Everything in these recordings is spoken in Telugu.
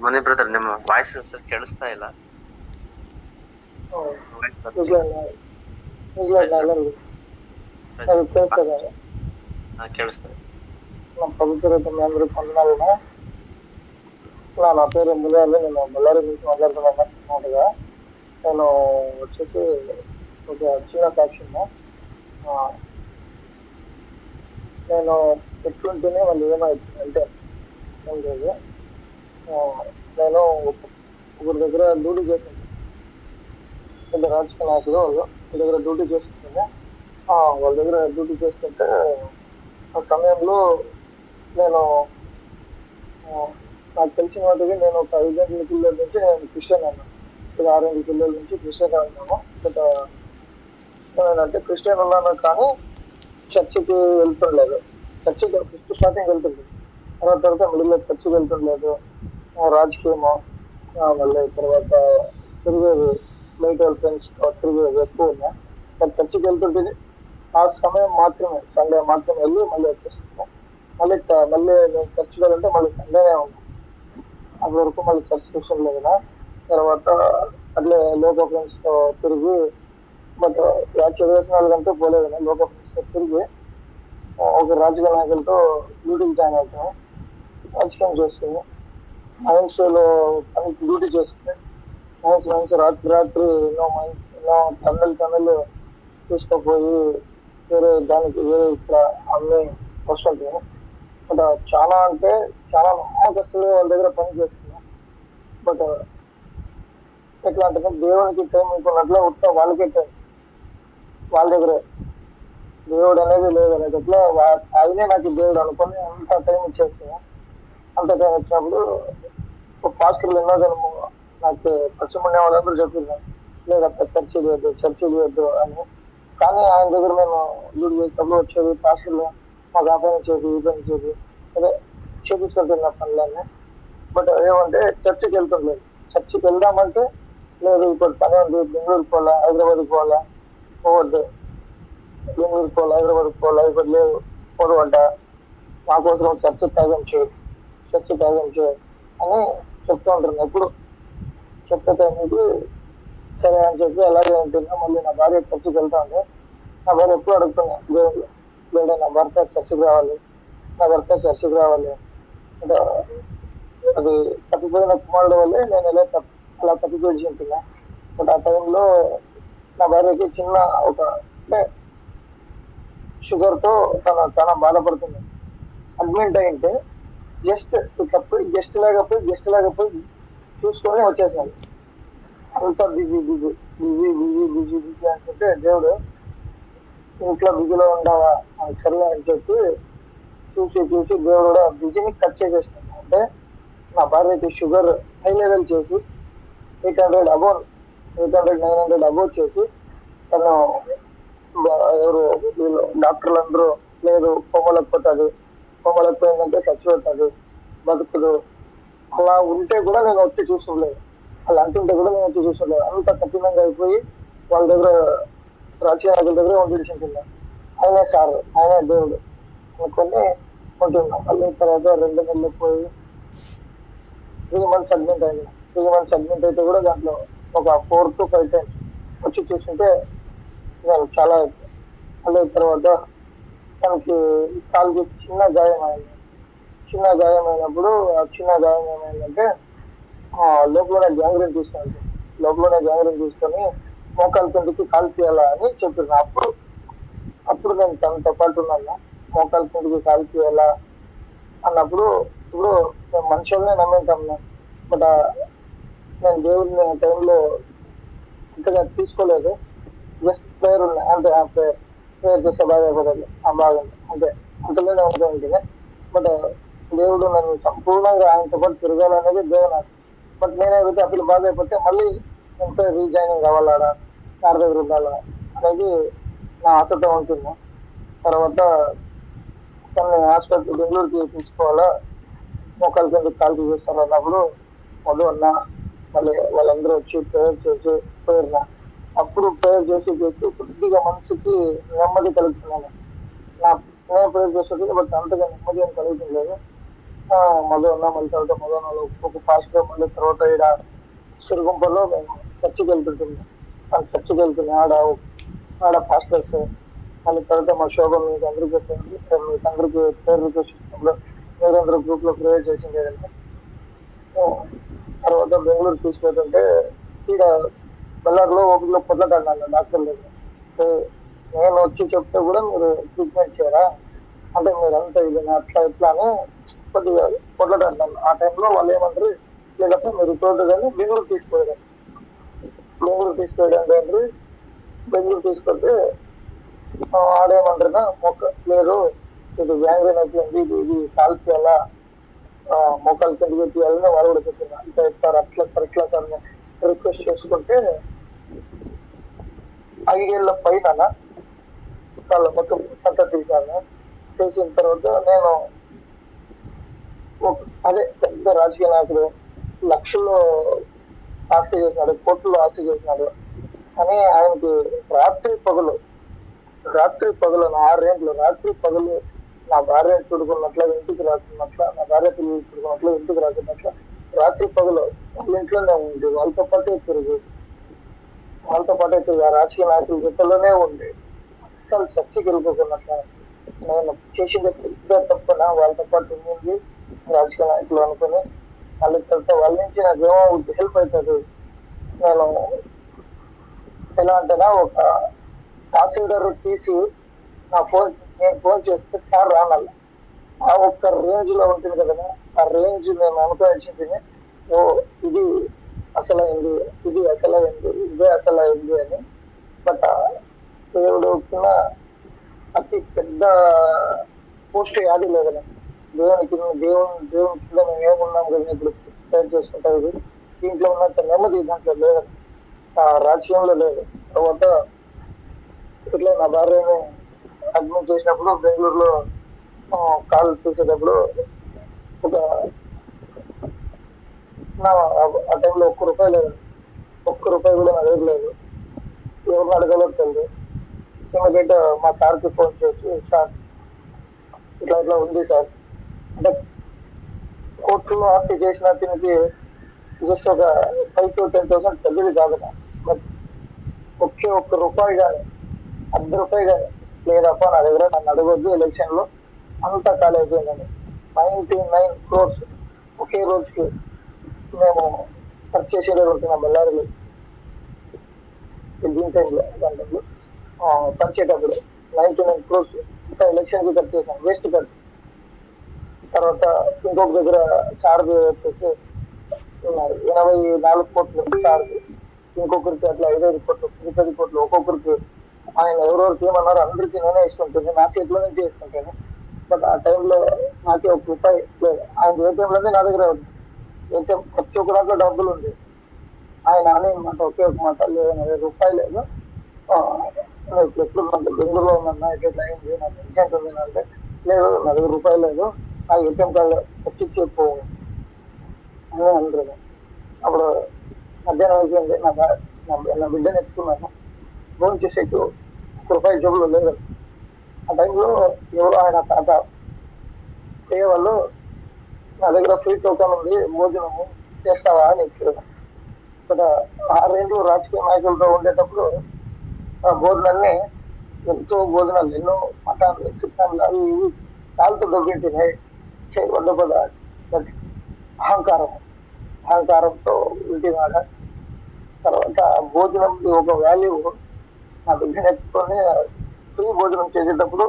ಮನಿ ಬ್ರದರ್, ನಿಮ್ಮ ವಾಯ್ಸ್ ಸರ್ ಕೇಳಿಸ್ತಾ ಇಲ್ಲ. ವಾಯ್ಸ್ ಬರ್ತಿಲ್ಲ. Praise Lord. Praise అది Lord. చేస్తుంది. ಕೇಳಿಸ್ತದೆ. నా పవిత్రత మీ అందరూ పొందాలన్నా నా పేరు మునియాలు. నేను బళ్ళారి నుంచి మాట్లాడుతున్నట్టుగా నేను వచ్చేసి ఒక చిన్న సాక్ష్యము. నేను ఎట్లుంటేనే వాళ్ళు ఏమైతుంది అంటే ఏం లేదు. నేను ఒకరి దగ్గర డ్యూటీ చేసింది, పెద్ద రాజకీయ నాయకులు వాళ్ళు దగ్గర డ్యూటీ చేస్తుంటే వాళ్ళ దగ్గర డ్యూటీ చేస్తుంటే ఆ సమయంలో నేను నాకు తెలిసిన వాటికి నేను ఒక 5 పిల్లల నుంచి నేను క్రిస్టియన్ అన్నాను. 6 పిల్లల నుంచి క్రిస్టియన్ అన్నాను. బట్ ఏమైందంటే క్రిస్టియన్ ఉన్నాను కానీ చర్చికి వెళ్తుండలేదు. చర్చికి ఫస్ట్ స్టార్టింగ్ వెళ్తుంది, తర్వాత మిడిల్లో చర్చికి వెళ్తుండలేదు. రాజకీయము, మళ్ళీ తర్వాత తిరిగేది బయట వాళ్ళ ఫ్రెండ్స్ తిరిగేది ఎక్కువ ఉన్నాయి. చర్చికి వెళ్తుంటే ఆ సమయం మాత్రమే, సండే మాత్రమే వెళ్ళి మళ్ళీ వచ్చేస్తున్నాం. మళ్ళీ నేను చర్చికి వెళ్ళాలంటే మళ్ళీ సండేనే ఉన్నాం. అప్పటి వరకు మళ్ళీ చర్చ్ విషయంలో కదా. తర్వాత అట్లే లోకల్ ఫ్రెండ్స్ తో తిరిగి, బట్ చదివేసినాళ్ళకంటే పోలేదు కదా. లోకల్ ఫ్రెండ్స్ తో తిరిగి ఒక రాజకీయ నాయకులతో డ్యూటీకి జాయిన్ అవుతాను. రాజకీయం చేస్తుంది, మైన్స్ లో పనికి డ్యూటీ చేస్తుంది. మైన్స్ రాత్రి ఎన్నో టన్నులు తీసుకుపోయి వేరే దానికి వేరే ఇక్కడ అమ్మి వస్తుంటాయి. బట్ చాలా అంటే చాలా నమ్మకస్తులు వాళ్ళ దగ్గర పని చేస్తున్నాం. బట్ ఎట్లా అంటే దేవునికి టైం ఇంకొన్నట్లు ఉత్తా వాళ్ళకే టైం, వాళ్ళ దగ్గరే దేవుడు అనేది లేదు అనేది. ఎట్లా ఆయనే నాకు దేవుడు అనుకుని అంత టైం ఇచ్చేస్తున్నా. అంత టైం ఇచ్చినప్పుడు ఒక పాస్టర్లు ఎన్నో జనము నాకు పశ్చిమ వాళ్ళందరూ చెప్పింది, లేదప్ప చర్చి వద్దు అని. కానీ ఆయన దగ్గర మేము డ్యూటీ చేసినప్పుడు వచ్చేది పాస్టర్లు మాకు ఆ పని చేసి ఈ పని చేసి అదే చేపించుకుంటున్న పనులన్నీ. బట్ ఏమంటే చర్చికి వెళ్తుండలేదు. చర్చికి వెళ్దామంటే లేదు, ఇప్పుడు పని ఉంది, బెంగళూరు పోవాలా, హైదరాబాద్కి పోవాలా, పోవద్దు, బెంగళూరు పోవాలా, హైదరాబాద్కి పోవాలా, ఇప్పుడు లేదు పోవద్దంట, మా కోసం చర్చి త్యాగం చేయి అని చెప్తూ ఉంటారు. ఎప్పుడు చెప్తే టైంకి సరే అని చెప్పి అలాగే ఉంటున్నా. మళ్ళీ నా భార్య చర్చికి వెళ్తా ఉంటే నా భార్య ఎప్పుడు అడుగుతున్నా, దేవుడు నా భర్త చర్చికి రావాలి, అంటే అది తప్పిపోయిన కుమారుడు వల్లే నేను అలా తప్పిపోయి ఉంటున్నా. బట్ ఆ టైంలో నా భార్యకి చిన్న ఒక అంటే షుగర్ తో చాలా బాధపడుతుంది. అడ్మిట్ అయింటే జస్ట్ ఇకపోయి గెస్ట్ లాగా పోయి చూసుకొని వచ్చేసాను. అంతా బిజీ అనుకుంటే దేవుడు ఇంట్లో బిజీలో ఉండవా సరే అని చెప్పి చూసి దేవుడు కూడా బిజీని కట్ చేసేసాను. అంటే నా భార్యకి షుగర్ హై లెవెల్ చేసి 900 అబౌవ్ చేసి తను ఎవరు డాక్టర్లు అందరూ లేదు పొమ్మలేకపోయిందంటే చచ్చిపోతుంది, బతుకుదు అలా ఉంటే కూడా నేను వచ్చి చూసుకోలేదు. అలా అంటుంటే కూడా నేను వచ్చి చూసుకోలేదు. అంత కఠినంగా అయిపోయి వాళ్ళ దగ్గర రాజకీయ దగ్గర ఉండిచింది. ఆయనే దేవుడు అనుకొని ఉంటున్నాం. మళ్ళీ తర్వాత 2 నెలలు పోయి 3 months అడ్మిట్ అయింది. 3 months అడ్మిట్ అయితే కూడా దాంట్లో ఒక 4 to 5 times వచ్చి చూస్తుంటే నేను చాలా మళ్ళీ తర్వాత తనకి కాలుకి చిన్న గాయం అయినప్పుడు ఆ చిన్న గాయం ఏమైందంటే లోపలనే గ్యాంగ్రీన్ తీసుకొని మోకాలు కిందకి కాలు తీయాలా అని చెప్పారు. అప్పుడు నేను తనతో పాటు ఉన్నాను. మోకాలు కిందకి కాలు తీయాలా అన్నప్పుడు ఇప్పుడు మేము మనుషులనే నమ్ముతాం. బట్ నేను దేవుడిని టైంలో అంతగా తీసుకోలేదు. జస్ట్ ప్రేయర్ ఉన్నాయి అంటే ఆ ప్రేయర్ చేస్తే బాగా అయిపోతుంది, బాగుంది అంటే అంతలోనే ఉంటుంది. బట్ దేవుడు నన్ను సంపూర్ణంగా ఆయనతో పాటు తిరగాలనేది దేవుని ఆశ. బట్ నేనైతే అప్పుడు బాగా అయిపోతే మళ్ళీ నేను రీజాయినింగ్ కావాలా, సార్ దగ్గర ఉండాలా అనేది నా ఆశతో ఉంటుంది. తర్వాత తనని హాస్పిటల్ బెంగళూరుకి తీసుకోవాలా, మోకాలు కింద కాల్ చేస్తాను అన్నప్పుడు వద్దు అన్నా. మళ్ళీ వాళ్ళందరూ వచ్చి ప్రేయర్ చేసి పోయినా. అప్పుడు ప్రేయర్ చేసి కొద్దిగా మనసుకి నెమ్మది కలుగుతున్నాను. నేను ప్రేయర్ చేసేది బట్ అంతగా నెమ్మది అని కలుగుతుంది లేదు. మళ్ళీ ఉన్నా మళ్ళీ తర్వాత మదనలో ఒక ఫాస్ట్ గా మళ్ళీ తర్వాత ఇక్కడ సిరుగుంపల్లో మేము చర్చికి వెళ్తుంటున్నాం. ఆ చర్చికి వెళ్తున్నాం ఆడ పాస్టర్స్ మళ్ళీ తర్వాత మా శోభం మీకు అందరికీ చెప్పండి, మీకు అందరికీ పేరు రిక్వెస్ట్ ఇచ్చినప్పుడు మీరందరూ గ్రూప్ లో ప్రేయర్ చేసింది కదండి. తర్వాత బెంగళూరు తీసుకుపోతుంటే ఇక్కడ బళ్ళారిలో ఓపికలో పొట్లకాడినాను డాక్టర్ లేదు. నేను వచ్చి చెప్తే కూడా మీరు ట్రీట్మెంట్ చేయరా అంటే మీరు అంతా ఇది అట్లా ఇట్లా అని కొద్దిగా పొట్లకాడినాను. ఆ టైంలో వాళ్ళు ఏమంటారు లేకపోతే మీరు తోడు కానీ బెంగళూరు తీసుకుపోయారు. బెంగళూరు తీసుకెళ్ళండి అంటే బెంగళూరు తీసుకొస్తే ఆడేమంటారుగా మొక్క లేదు ఇది గ్యాంగ్రీన్ అయిపోయింది, ఇది కాల్చేయాలా మొక్కలు కింద పెట్టియాలని వాళ్ళు కూడా చెప్తున్నారు. అంటే సార్ అట్లా సార్ ఇట్లా సార్ రిక్వెస్ట్ చేసుకుంటే 5 ఏళ్ల పైన వాళ్ళ మొత్తం పంట తీశాను. చేసిన తర్వాత నేను అదే పెద్ద రాజకీయ నాయకుడు లక్షల్లో ఆశ చేసినాడు, కోట్లు ఆశ చేసినాడు అని ఆయనకి రాత్రి పగలు నా 6 రేంట్లు రాత్రి పగలు నా భార్య చూడుకున్నట్ల ఇంటికి రాకున్నట్ల, నా భార్య పిల్లలు చూడుకున్నట్లు ఇంటికి రాకున్నట్ల రాత్రి పగలు వాళ్ళ ఇంట్లోనే ఉంది. వాళ్ళతో పాటే తిరిగి ఆ రాజకీయ నాయకుల జతలోనే ఉంది. అస్సలు చర్చకి వెళ్ళిపోకున్నట్ల నేను చేసింది పెద్ద తప్పన వాళ్ళతో పాటు ఉంది రాజకీయ నాయకులు అనుకుని మళ్ళీ తర్వాత వాళ్ళ నుంచి నాకేమో హెల్ప్ అవుతుంది. నేను ఎలా అంటేనా ఒక తహసీల్దార్ తీసి నేను ఫోన్ చేస్తే సార్ రానల్ల ఆ ఒక్క రేంజ్ లో ఉంటుంది కదా, ఆ రేంజ్ నేను అనుకోవాల్సింది ఓ ఇది అసలైంది, ఇదే అసలైంది అని. బట్ దేవుడు అతి పెద్ద పోస్ట్ యాది లేదని దేవుని కింద మేము ఏమున్నాం కదా ఇప్పుడు ప్రేర్ చేసుకుంటారు. దీంట్లో ఉన్నంత నెమ్మది దాంట్లో లేదని, ఆ రాజకీయంలో లేదు. తర్వాత ఇట్లా నా భార్యని అడ్మిట్ చేసినప్పుడు బెంగళూరులో కాల్ తీసేటప్పుడు ఒక ఆ టైంలో ఒక్క రూపాయి కూడా నా దగ్గర లేదు. ఎవరిని అడగలో తెలియదు. ఎందుకంటే మా సార్కి ఫోన్ చేసి సార్ ఇట్లా ఉంది సార్ అంటే కోర్టులో ఆస్తి చేసిన దీనికి జస్ట్ ఒక 5,000 to 10,000 తగ్గింది కాదు. బట్ ఒక్క రూపాయి కానీ ₹1 కానీ లేదప్ప నా దగ్గర నన్ను అడగొద్దు, ఎలక్షన్ లో అంతా ఖాళీ అయిపోయిందని 99 crores ఒకే రోజుకి మేము ఖర్చు చేసేది ఉంటున్నాం బళ్ళారిలో. దీని టైంలో దాంట్లో పంచేటప్పుడు 99 crores ఇంకా ఎలక్షన్ కి ఖర్చు చేశాను, వేస్ట్ ఖర్చు. తర్వాత ఇంకొక దగ్గర చార్జ్ వచ్చేసి 84 కోట్లు చార్జ్, ఇంకొకరికి అట్లా 5 కోట్లు 10 కోట్లు ఒక్కొక్కరికి. ఆయన ఎవరెవరికి ఏమన్నారు అందరికీ నేనే ఇస్తుంటుంది, నా చేతిలో నుంచి ఇస్తుంటాను. బట్ ఆ టైంలో నాకే ₹1 లేదు. ఆయన ఏటీఎంలోనే నా దగ్గర ఉంది. ఏటీఎం ప్రతి ఒక్క దాంట్లో డబ్బులు ఉంది. ఆయన అనే మాట ఒకే ఒక మాట, లేదు నా దగ్గర ₹1 లేదు, ఎప్పుడు బెంగళూరులో ఉందన్నా ఇట్లా అయింది నాకు పెన్షన్ ఉంది అంటే, లేదు నా దగ్గర ₹1 లేదు, ఆ ఏటీఎం కార్డు తెచ్చి చెప్పు అని అంటారు. అప్పుడు మధ్యాహ్నం అయిపోయింది, నా బిడ్డను ఎత్తుకున్నాను, ఫోన్ చేసేట్టు ₹1 జబ్బులు లేదు. ఆ టైంలో ఎవరు ఆయన తాత వాళ్ళు నా దగ్గర ఫ్రీ టోకన్ ఉంది భోజనము చేస్తావా అని ఇచ్చారు. ఇక్కడ 6 ఏళ్ళు రాజకీయ నాయకులతో ఉండేటప్పుడు ఆ భోజనాన్ని భోజనాలు ఎన్నో మఠాలు చిత్తాలు అవి ఇవి కాలుతో దొబ్బింటినాయి. చేయబడ్డ అహంకారంతో ఇంటివాడ. తర్వాత భోజనం ఒక వాల్యూ నా దగ్గర ఎత్తుకొని ఫ్రీ భోజనం చేసేటప్పుడు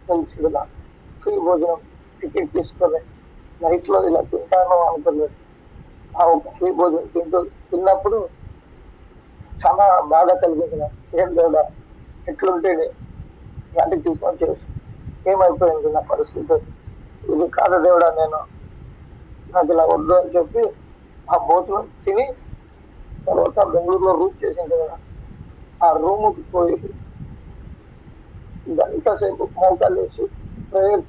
తెలిసి కదా, ఫ్రీ భోజనం టికెట్ తీసుకొని నైట్ లో ఇలా తింటాను అనుకోలేదు. ఆ ఒక ఫ్రీ భోజనం తిన్నప్పుడు చాలా బాధ కలిగింది. ఏం లేదా ఎట్లుంటే ఇంటికి తీసుకొని చేసి ఏమైపోయింది నా పరిస్థితి, ఇది కాదు దేవుడా, నేను నాకు ఇలా వద్దు అని చెప్పి ఆ భోజనం తిని తర్వాత బెంగళూరులో రూమ్ చేసింది కదా, ఆ రూముకి పోయి గంట సేపు మోకాలు వేసి ప్రేయర్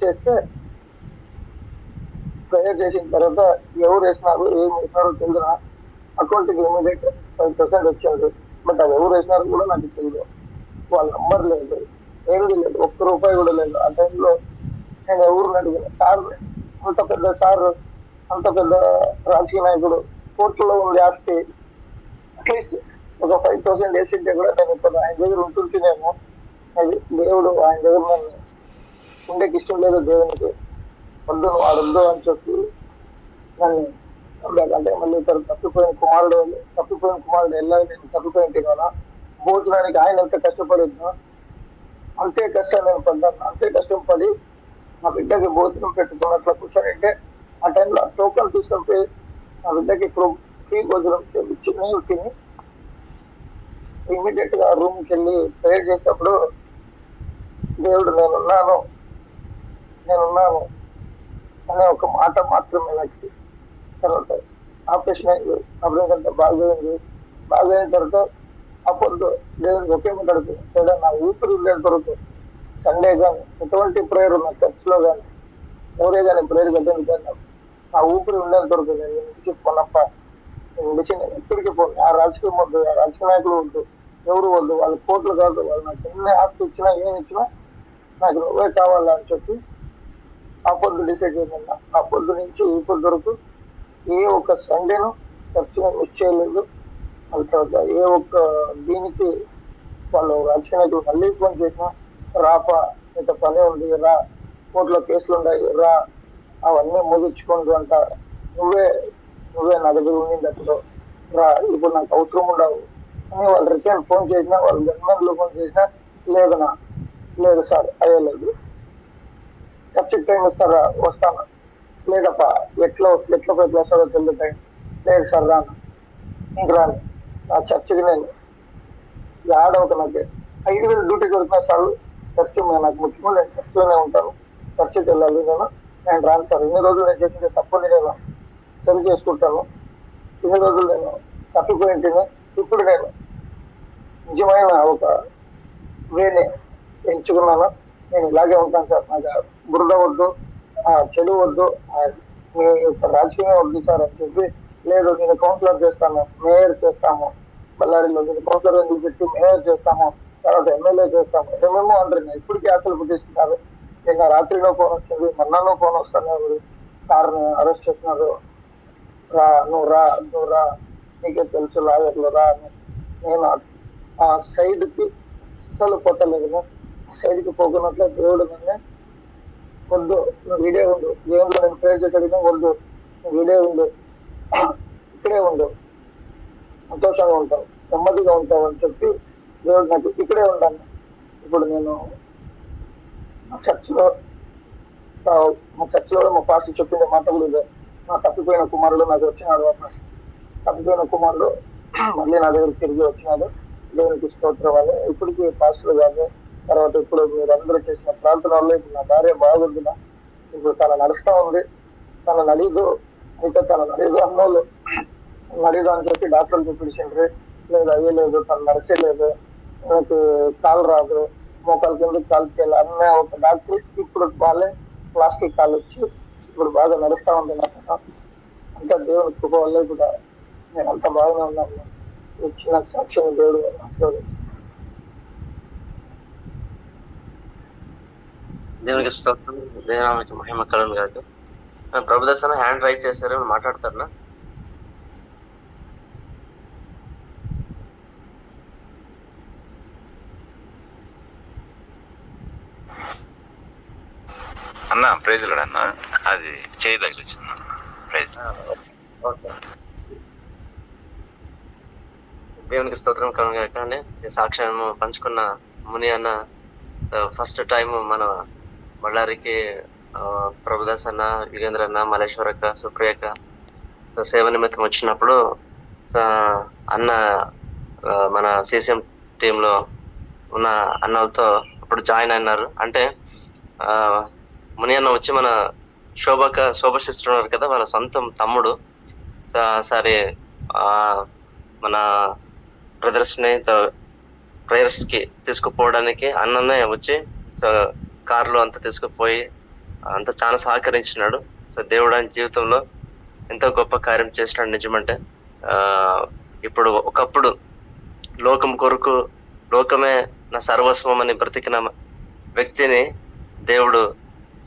చేసిన తర్వాత ఎవరు వేసినారు ఏం వేసినారో తెలియదు. అకౌంట్కి ఇమీడియట్ 5% వచ్చింది. బట్ అది ఎవరు వేసినారో కూడా నాకు తెలియదు. వాళ్ళ నంబర్ లేదు, ఏమీ లేదు, ₹1 కూడా లేదు. ఆ టైంలో నేను ఎవరిని అడిగిన సార్ అంత పెద్ద సార్, అంత పెద్ద రాజకీయ నాయకుడు, కోర్టులో ఉంది ఆస్తి, అట్లీస్ట్ ఒక 5,000 వేసింటే కూడా నేను ఇప్పుడు ఆయన దగ్గర ఉంటుంటేనేమో, అది దేవుడు ఆయన దగ్గర నన్ను ఉండేకి ఇష్టం లేదు దేవునికి, వద్దు నువ్వు ఆడొద్దు అని చెప్పి నన్ను అంటే మళ్ళీ ఇతరు తప్పిపోయిన కుమారుడు ఎలా నేను తప్పిపోయింది కదా, భోజనానికి ఆయన ఎంత కష్టపడిద్దో అంతే కష్టం నేను పడ్డాను. అంతే కష్టం పడి నా బిడ్డకి భోజనం పెట్టుకున్నట్లు కూర్చొని ఆ టైంలో టోకన్ తీసుకుంటే నా బిడ్డకి ఫ్రీ భోజనం చేపించి నేను తిని ఇమీడియట్ గా రూమ్కి వెళ్ళి ప్రేయర్ చేసేటప్పుడు దేవుడు నేనున్నాను అనే ఒక మాట మాత్రమే నాకు. తర్వాత ఆపరేషన్ అయింది, ఆపరేషన్ అంతా బాగైన తర్వాత అప్పుడు దేవుడికి ఒకే మాట్లాడుతుంది, నా ఊపిరి ఉండేంత వరకు సండే కానీ ఎటువంటి ప్రేయర్ ఉన్న చర్చ్ లో కానీ ఎవరే కానీ ప్రేయర్ కట్టండి కానీ నా ఊపిరి ఉండేంత వరకు నేను నిలిచిపోనప్ప, నేను ఎక్కడికి పోను. ఆ రాజకీయం వద్దు, ఆ రాజకీయ నాయకులు వద్దు, ఎవరు వద్దు, వాళ్ళ కోట్లు కాదు, వాళ్ళు నాకు ఎన్ని ఆస్తి ఇచ్చినా ఏమి ఇచ్చినా నాకు నువ్వే కావాలని చెప్పి ఆ పొద్దు డిసైడ్ చేసిందా. ఆ పొద్దు నుంచి ఈ పొద్దు వరకు ఏ ఒక్క సండేను చర్చను మిస్ చేయలేదు. అది తర్వాత ఏ ఒక్క దీనికి వాళ్ళు రాజకీయ నాయకులు మళ్ళీ ఫోన్ చేసినా రాపా, ఇంత పని ఉంది రా, కోర్టులో కేసులు ఉన్నాయి రా, అవన్నీ ముగించుకుంటూ అంట, నువ్వే నా దగ్గర ఉండింది అప్పుడు రా, ఇప్పుడు నాకు అవసరం ఉండవు అని వాళ్ళు రిటర్న్ ఫోన్ చేసినా, వాళ్ళు గవర్నమెంట్లో ఫోన్ చేసినా లేదు సార్ అయ్యలేదు, చర్చకి టైం ఇస్తారా వస్తాను, లేదప్పా ఎట్లా వస్తారో తెలియదు టైం, లేదు సార్ రాను, ఇంక రాను, ఆ చర్చకి నేను ఆడవక నాకు 5,000 డ్యూటీ దొరికినా సార్ చర్చ నాకు ముఖ్యంగా నేను చర్చలోనే ఉంటాను, చర్చకి వెళ్ళాలి నేను రాను సార్, ఇన్ని రోజులు నేను చేసింది తప్పని నేను సరి చేసుకుంటాను, ఇన్ని రోజులు నేను తప్పిపోయింటిని, ఇప్పుడు నేను నిజమైన ఒక వేనే ఎంచుకున్నాను, నేను ఇలాగే ఉంటాను సార్, నాకు బురద వద్దు, చెడు వద్దు, మీ యొక్క రాజకీయమే వద్దు సార్ అని చెప్పి, లేదు నేను కౌన్సిలర్ చేస్తాను, మేయర్ చేస్తాము, బళ్ళారిలో నేను కౌన్సిలర్ ఎందుకు పెట్టి మేయర్ చేస్తాము, తర్వాత ఎమ్మెల్యే చేస్తాము, ఏమేమో అంటారు. నేను ఇప్పటికీ ఆశలు పుట్టిస్తున్నారు. నిన్న రాత్రిలో ఫోన్ వచ్చింది, మొన్నలో ఫోన్ వస్తున్నారు, సార్ని అరెస్ట్ చేస్తున్నారు, నువ్వు రా నీకే తెలుసు లాయర్లు రా అని. నేను ఆ సైడ్కి అసలు పోతలేదు, సైడ్కి పోకున్నట్లే దేవుడు నన్ను వద్దు నువ్వు వీడే ఉండు, దేవుడు నేను ప్రేర్ చేసేది వద్దు, నువ్వు వీడే ఉండు, ఇక్కడే ఉండు, సంతోషంగా ఉంటావు, నెమ్మదిగా ఉంటావు అని చెప్పి దేవుడు నాకు ఇక్కడే ఉంటాను. ఇప్పుడు నేను మా చర్చ్లో మా పాస్టర్ చెప్పింది మాట కూడా ఇదే, నా తప్పిపోయిన కుమారుడు నాకు వచ్చినాడు, తప్పిపోయిన కుమారుడు మళ్ళీ నా దగ్గర తిరిగి వచ్చినాడు, దేవునికి స్తోత్రం అని. ఇప్పటికీ పాస్టర్ కానీ తర్వాత ఇప్పుడు మీరందరూ చేసిన ప్రార్థన వల్ల ఇప్పుడు నా భార్య బాగుందినా, ఇప్పుడు తన నడుస్తా ఉంది, తన నడీదు అన్నోళ్ళు నడీదు అని చెప్పి డాక్టర్లు చూపించిండ్రు, లేదు అయ్యలేదు, తను నడిచేలేదు, నాకు కాలు రాదు, మోకాలు కింద కాలు చేయాలి అన్న ఒక డాక్టర్ ఇప్పుడు వాళ్ళే ప్లాస్టిక్ కాలు వచ్చి ఇప్పుడు బాగా నడుస్తా ఉంది. నాకు అంతా దేవుని కృప వల్ల ఇప్పుడు నేను అంత బాగానే ఉన్నాను. చిన్న సాక్ష్యం దేవుడు ఆశీర్వదించాడు. దేవునికి స్తోత్రం, దేవునికి మహిమ కలుగును గాక. ప్రభుదర్శన హ్యాండ్ రైజ్ చేశారు, మాట్లాడతారా? అన్న ప్రైజ్ లాడ్ అన్న, అది చేయి తగిలించింది ప్రైజ్. దేవునికి స్తోత్రం కలుగును గాక అండి. సాక్ష్యం పంచుకున్న ముని అన్న ఫస్ట్ టైం మన బళ్ళారికి ప్రభుదాస్ అన్న, యుగేంద్ర అన్న, మల్లేశ్వరక్క, సుప్రియక్క సేవ నిమిత్తం వచ్చినప్పుడు అన్న మన సిసిఎం టీంలో ఉన్న అన్నలతో అప్పుడు జాయిన్ అయినారు. అంటే ముని అన్న వచ్చి మన శోభ సిస్టర్ ఉన్నారు కదా, వాళ్ళ సొంతం తమ్ముడు. సరే మన బ్రదర్స్ని ప్రేయర్స్కి తీసుకుపోవడానికి అన్ననే వచ్చి కార్లో అంతా తీసుకుపోయి అంతా చాలా సహకరించినాడు. సో దేవుడు ఆయన జీవితంలో ఎంతో గొప్ప కార్యం చేసినాడు. నిజమంటే ఇప్పుడు ఒకప్పుడు లోకం కొరకు, లోకమే నా సర్వస్వం అని బ్రతికిన వ్యక్తిని దేవుడు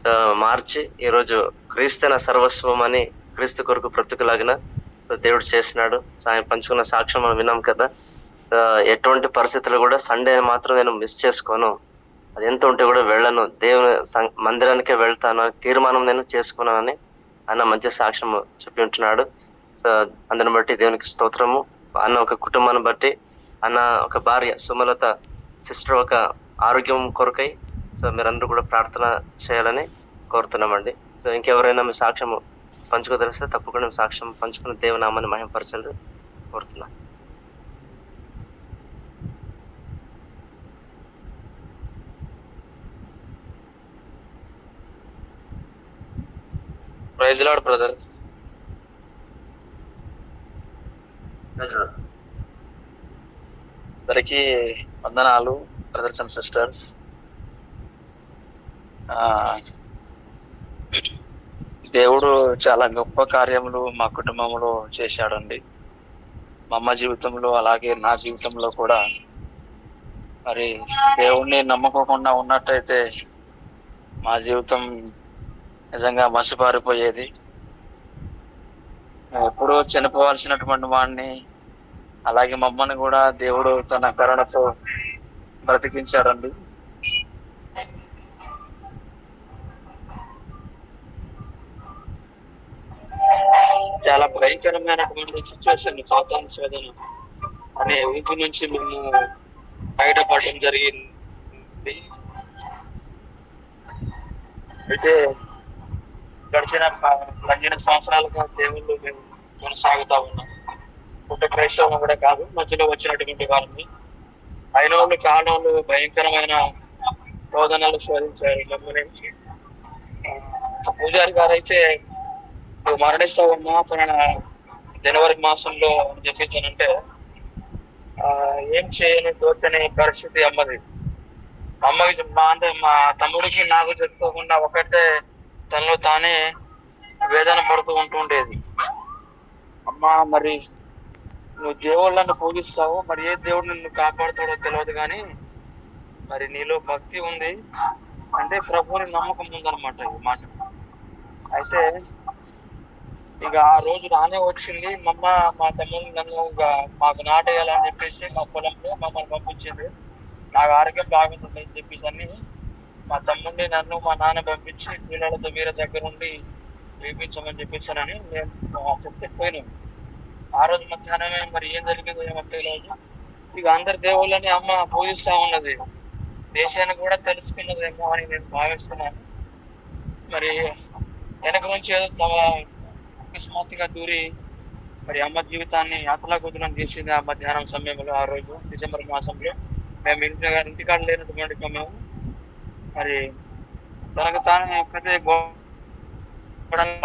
సో మార్చి ఈరోజు క్రీస్తు నా సర్వస్వం అని క్రీస్తు కొరకు బ్రతుకులాగిన సో దేవుడు చేసినాడు. సో ఆయన పంచుకున్న సాక్ష్యం మనం విన్నాం కదా. సో ఎటువంటి పరిస్థితులు కూడా సండే మాత్రం నేను మిస్ చేసుకోను, అది ఎంత ఉంటే కూడా వెళ్ళను, దేవుని మందిరానికే వెళ్తాను తీర్మానం నేను చేసుకున్నానని అన్న మంచి సాక్ష్యం చెప్పి ఉంటున్నాడు. సో అందుని బట్టి దేవునికి స్తోత్రము. అన్న ఒక కుటుంబాన్ని బట్టి, అన్న ఒక భార్య సుమలత సిస్టర్ ఒక ఆరోగ్యం కొరకై సో మీరందరూ కూడా ప్రార్థన చేయాలని కోరుతున్నామండి. సో ఇంకెవరైనా మీ సాక్ష్యం పంచుకోదలిస్తే తప్పకుండా మీ సాక్ష్యం పంచుకున్న దేవునామాన్ని మహిమపరచాలని కోరుతున్నాను. Praise lord brother. అందరికి వందనాలు బ్రదర్స్ అండ్ సిస్టర్స్. దేవుడు చాలా గొప్ప కార్యములు మా కుటుంబంలో చేశాడండి. మా అమ్మ జీవితంలో అలాగే నా జీవితంలో కూడా. మరి దేవుణ్ణి నమ్మకోకుండా ఉన్నట్టయితే మా జీవితం నిజంగా మసిపారిపోయేది. ఎప్పుడూ చనిపోవాల్సినటువంటి వాడిని, అలాగే మమ్మల్ని కూడా దేవుడు తన కరుణతో బ్రతికించాడండి. చాలా భయంకరమైనటువంటి సిచ్యువేషన్, సాతాను శోధన అనే ఊపి నుంచి మేము బయటపడడం జరిగింది. అయితే గడిచిన 12 సంవత్సరాలుగా దేవుళ్ళు మేము కొనసాగుతా ఉన్నాం. పుట్ట క్రైస్తవం కూడా కాదు, మధ్యలో వచ్చినటువంటి వారిని అయిన వాళ్ళు కానోళ్ళు భయంకరమైన శోధనలు శోధించారు మమ్మల్ని. పూజారి గారు అయితే మరణిస్తా ఉన్నా పైన జనవరి మాసంలో చెప్పించానంటే ఏం చేయని తోచని పరిస్థితి అమ్మది. అమ్మకి మా తమ్ముడికి నాకు చెప్పుకోకుండా ఒకటే తనలో తానే వేదన పడుతూ ఉంటుండేది. అమ్మ, మరి నువ్వు దేవుళ్ళని పూజిస్తావు, మరి ఏ దేవుడు నిన్ను కాపాడుతాడో తెలియదు, కానీ మరి నీలో భక్తి ఉంది అంటే ప్రభువుని నమ్మకం ఉందన్నమాట ఈ మాట. అయితే ఇక ఆ రోజు రానే వచ్చింది. మా తమ్ముడు నన్ను మాకు నాటేయాలని చెప్పేసి మా పొలంలో మమ్మల్ని పంపించింది. నాకు ఆరోగ్యం బాగుంటుంది అని చెప్పేసి అని మా తమ్ముడిని నన్ను మా నాన్న పంపించి పిల్లలతో వీర దగ్గర ఉండి వేపించమని చెప్పేసానని మేము చెప్తే పోయినాం. ఆ రోజు మధ్యాహ్నమే మరి ఏం జరిగిందో ఏమంటే రోజు ఇక అందరి దేవుళ్ళని అమ్మ పూజిస్తా ఉన్నది. దేశాన్ని కూడా తెలుసుకున్నదేమో అని నేను భావిస్తున్నాను. మరి వెనక నుంచి ఏదో అకస్మాత్తుగా దూరి మరి అమ్మ జీవితాన్ని అతలాకుతలం చేసింది ఆ మధ్యాహ్నం సమయంలో. ఆ రోజు డిసెంబర్ మాసంలో మేము ఇంటికాడ లేనటువంటి సమయం. మరి తనకు తాను ఒక్కటే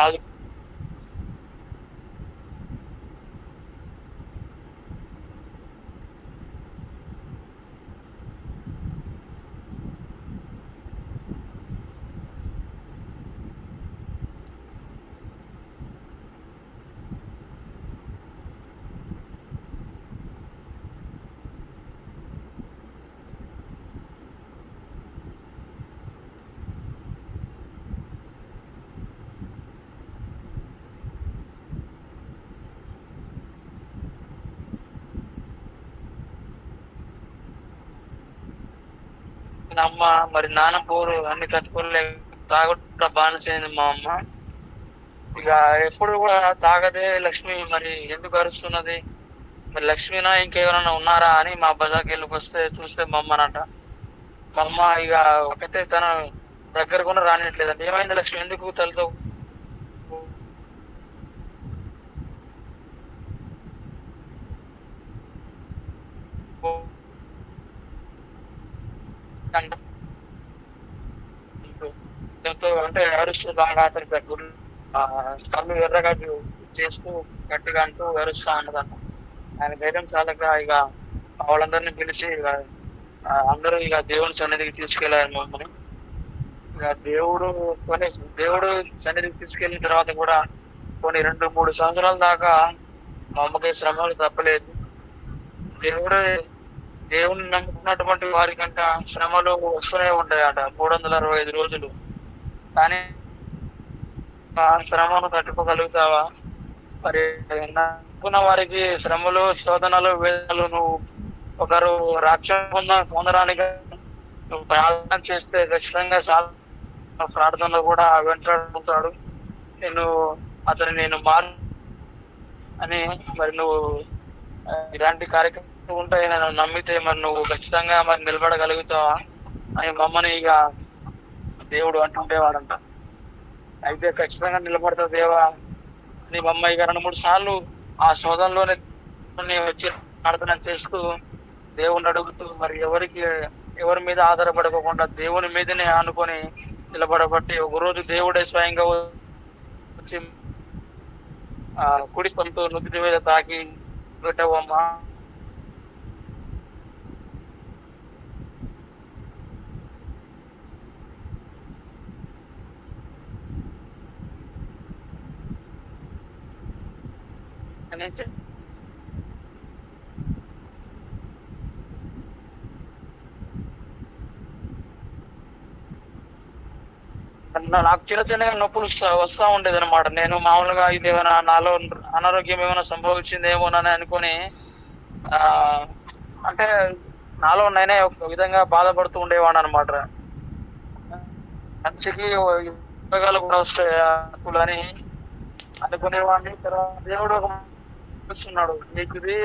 బాధ అమ్మ మరి నాన్న పోరు అన్ని తట్టుకోలేక తాగుట బానిసైంది మా అమ్మ. ఇక ఎప్పుడు కూడా తాగదే లక్ష్మి మరి ఎందుకు అరుస్తున్నది, మరి లక్ష్మినా ఇంకెవరైనా ఉన్నారా అని మా బజార్కి వెళ్ళి వస్తే చూస్తే మా అమ్మనట. మా అమ్మ ఇక ఒకటే తన దగ్గర కూడా రానిట్లేదండి. ఏమైంది లక్ష్మి, ఎందుకు తలతో అంటే అరుస్తూ బాగా అతని కళ్ళు ఎర్రగా చేస్తూ గట్టిగా అంటూ అరుస్తా ఉన్నదన్న. ఆయన ధైర్యం చాలక ఇక వాళ్ళందరినీ పిలిచి అందరూ ఇక దేవుని సన్నిధికి తీసుకెళ్లారు మమ్మల్ని. ఇక దేవుడు సన్నిధికి తీసుకెళ్లిన తర్వాత కూడా కొన్ని 2-3 సంవత్సరాల దాకా మా అమ్మకి శ్రమలు తప్పలేదు. దేవుని నమ్ముకున్నటువంటి వారికంట శ్రమలు వస్తూనే ఉంటాయట 365 రోజులు. కానీ ఆ శ్రమను తట్టుకోగలుగుతావా? మరి నమ్ముకున్న వారికి శ్రమలు, శోధనలు, వేదనలు నువ్వు ఒకరు రక్షణ పొందడానికి నువ్వు ప్రార్థన చేస్తే ఖచ్చితంగా ప్రార్థనలో కూడా వెంటాడుతాడు. నేను మారు అని మరి నువ్వు ఇలాంటి కార్యక్రమాలు ఉంటాయి నన్ను నమ్మితే మరి నువ్వు ఖచ్చితంగా మరి నిలబడగలుగుతావా అని మమ్మని ఇక దేవుడు అంటుండేవాడంట. అయితే ఖచ్చితంగా నిలబడతా దేవా నీ మమ్మ ఇక 2-3 సార్లు ఆ శోధనలోనే వచ్చి ప్రార్థన చేస్తూ దేవుణ్ణి అడుగుతూ మరి ఎవరి మీద ఆధారపడకుండా దేవుని మీదనే ఆనుకొని నిలబడబట్టి ఒకరోజు దేవుడే స్వయంగా వచ్చి కుడి స్థలంతో నుదుటి మీద తాకి పెట్టవమ్మా అని నాకు చిన్న చిన్నగా నొప్పులు వస్తూ ఉండేది అనమాట. నేను మామూలుగా ఇదేమైనా నాలో అనారోగ్యం ఏమైనా సంభవించిందేమోనని అనుకొని అంటే నాలో నేనే ఒక విధంగా బాధపడుతూ ఉండేవాడు అనమాట. మనిషికి ఉపయోగాలు కూడా వస్తాయి అని అనుకునేవాడిని. తర్వాత దేవుడు ఒక ఇస్తున్నాడు, నీకు ఇది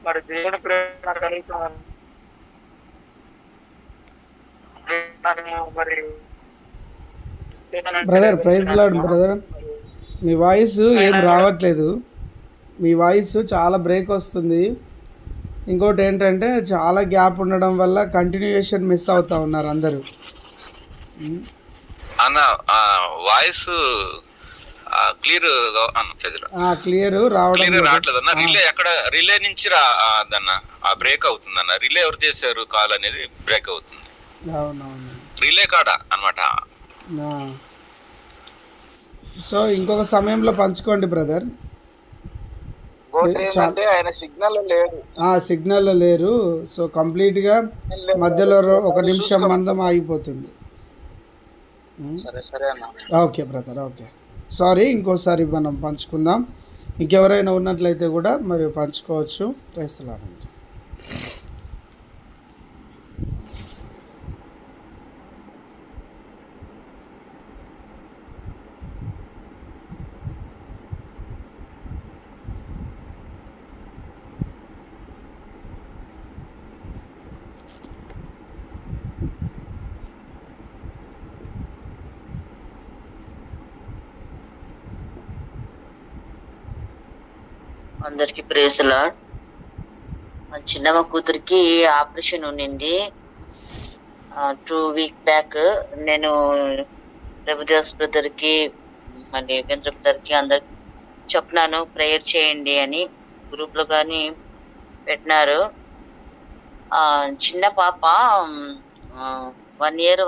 మరి దేవుని ప్రేమ కలుగుతున్నాను. మరి బ్రదర్ ప్రైజ్ లార్డ్ బ్రదర్, మీ వాయిస్ ఏం రావట్లేదు, మీ వాయిస్ చాలా బ్రేక్ వస్తుంది. ఇంకోటి ఏంటంటే చాలా గ్యాప్ ఉండడం వల్ల కంటిన్యూయేషన్ మిస్ అవుతా ఉన్నారు అందరూ. అన్న వాయిస్ క్లియర్ క్లియర్ రావడం రావట్లేదు అన్న. రిలే నుంచి అన్న బ్రేక్ అవుతుంది అన్న. రిలే ఎవరు చేశారు కాల్ అనేది బ్రేక్ అవుతుంది. అవునవును, రిలే కాడ అనమాట. సో ఇంకొక సమయంలో పంచుకోండి బ్రదర్. ఆయన సిగ్నల్ లేరు. సో కంప్లీట్గా మధ్యలో 1 నిమిషం మందం ఆగిపోతుంది. Okay brother, okay, sorry. ఇంకోసారి మనం పంచుకుందాం. ఇంకెవరైనా ఉన్నట్లయితే కూడా మరి పంచుకోవచ్చు. Praise the lord. అందరికి ప్రైజ్ ది లార్డ్. మా చిన్నమ్మ కూతురికి ఆపరేషన్ ఉన్నింది 2 వీక్ బ్యాక్. నేను ప్రభుదాస్ బ్రదర్కి మళ్ళీ యుగేంద్ర బ్రదర్కి అందరికి చెప్పినాను ప్రేయర్ చేయండి అని. గ్రూప్లో కానీ పెట్టినారు. చిన్న పాప 1 year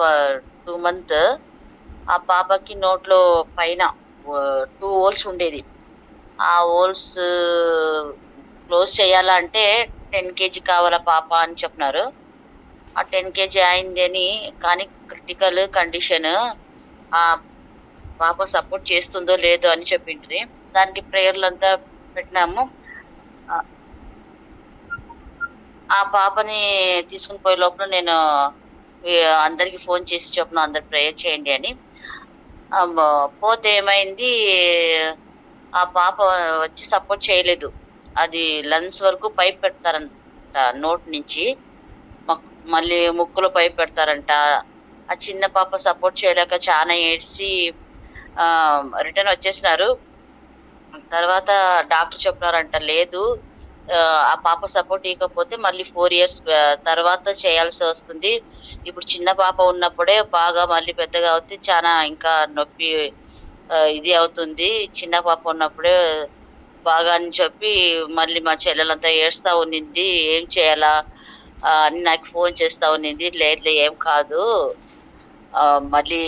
2 months. ఆ పాపకి నోట్లో పైన 2 holes ఉండేది. ఆ హోల్స్ క్లోజ్ చేయాలంటే 10 kg కావాలా పాప అని చెప్పినారు. ఆ 10 kg అయింది అని, కానీ క్రిటికల్ కండిషన్, ఆ పాప సపోర్ట్ చేస్తుందో లేదో అని చెప్పిండ్రి. దానికి ప్రేయర్లు అంతా పెట్టినాము. ఆ పాపని తీసుకుని పోయే లోపల నేను అందరికి ఫోన్ చేసి చెప్పిన అందరు ప్రేయర్ చేయండి అని. పోతే ఏమైంది, ఆ పాప వచ్చి సపోర్ట్ చేయలేదు. అది లంగ్స్ వరకు పైప్ పెడతారంట, నోట్ నుంచి మళ్ళీ ముక్కులో పైప్ పెడతారంట. ఆ చిన్న పాప సపోర్ట్ చేయలేక చాలా ఏడ్చి రిటర్న్ వచ్చేసినారు. తర్వాత డాక్టర్ చెప్పినారంట, లేదు ఆ పాప సపోర్ట్ ఇవ్వకపోతే మళ్ళీ 4 years తర్వాత చేయాల్సి వస్తుంది. ఇప్పుడు చిన్న పాప ఉన్నప్పుడే బాగా మళ్ళీ పెద్దగా అవుతుంది, చాలా ఇంకా నొప్పి ఇది అవుతుంది. చిన్న పాప ఉన్నప్పుడే బాగా అని చెప్పి మళ్ళీ మా చెల్లెలంతా ఏడుస్తూ ఉన్నింది. ఏం చేయాలా అని నాకు ఫోన్ చేస్తా ఉన్నింది. లేదులే ఏం కాదు. మళ్ళీ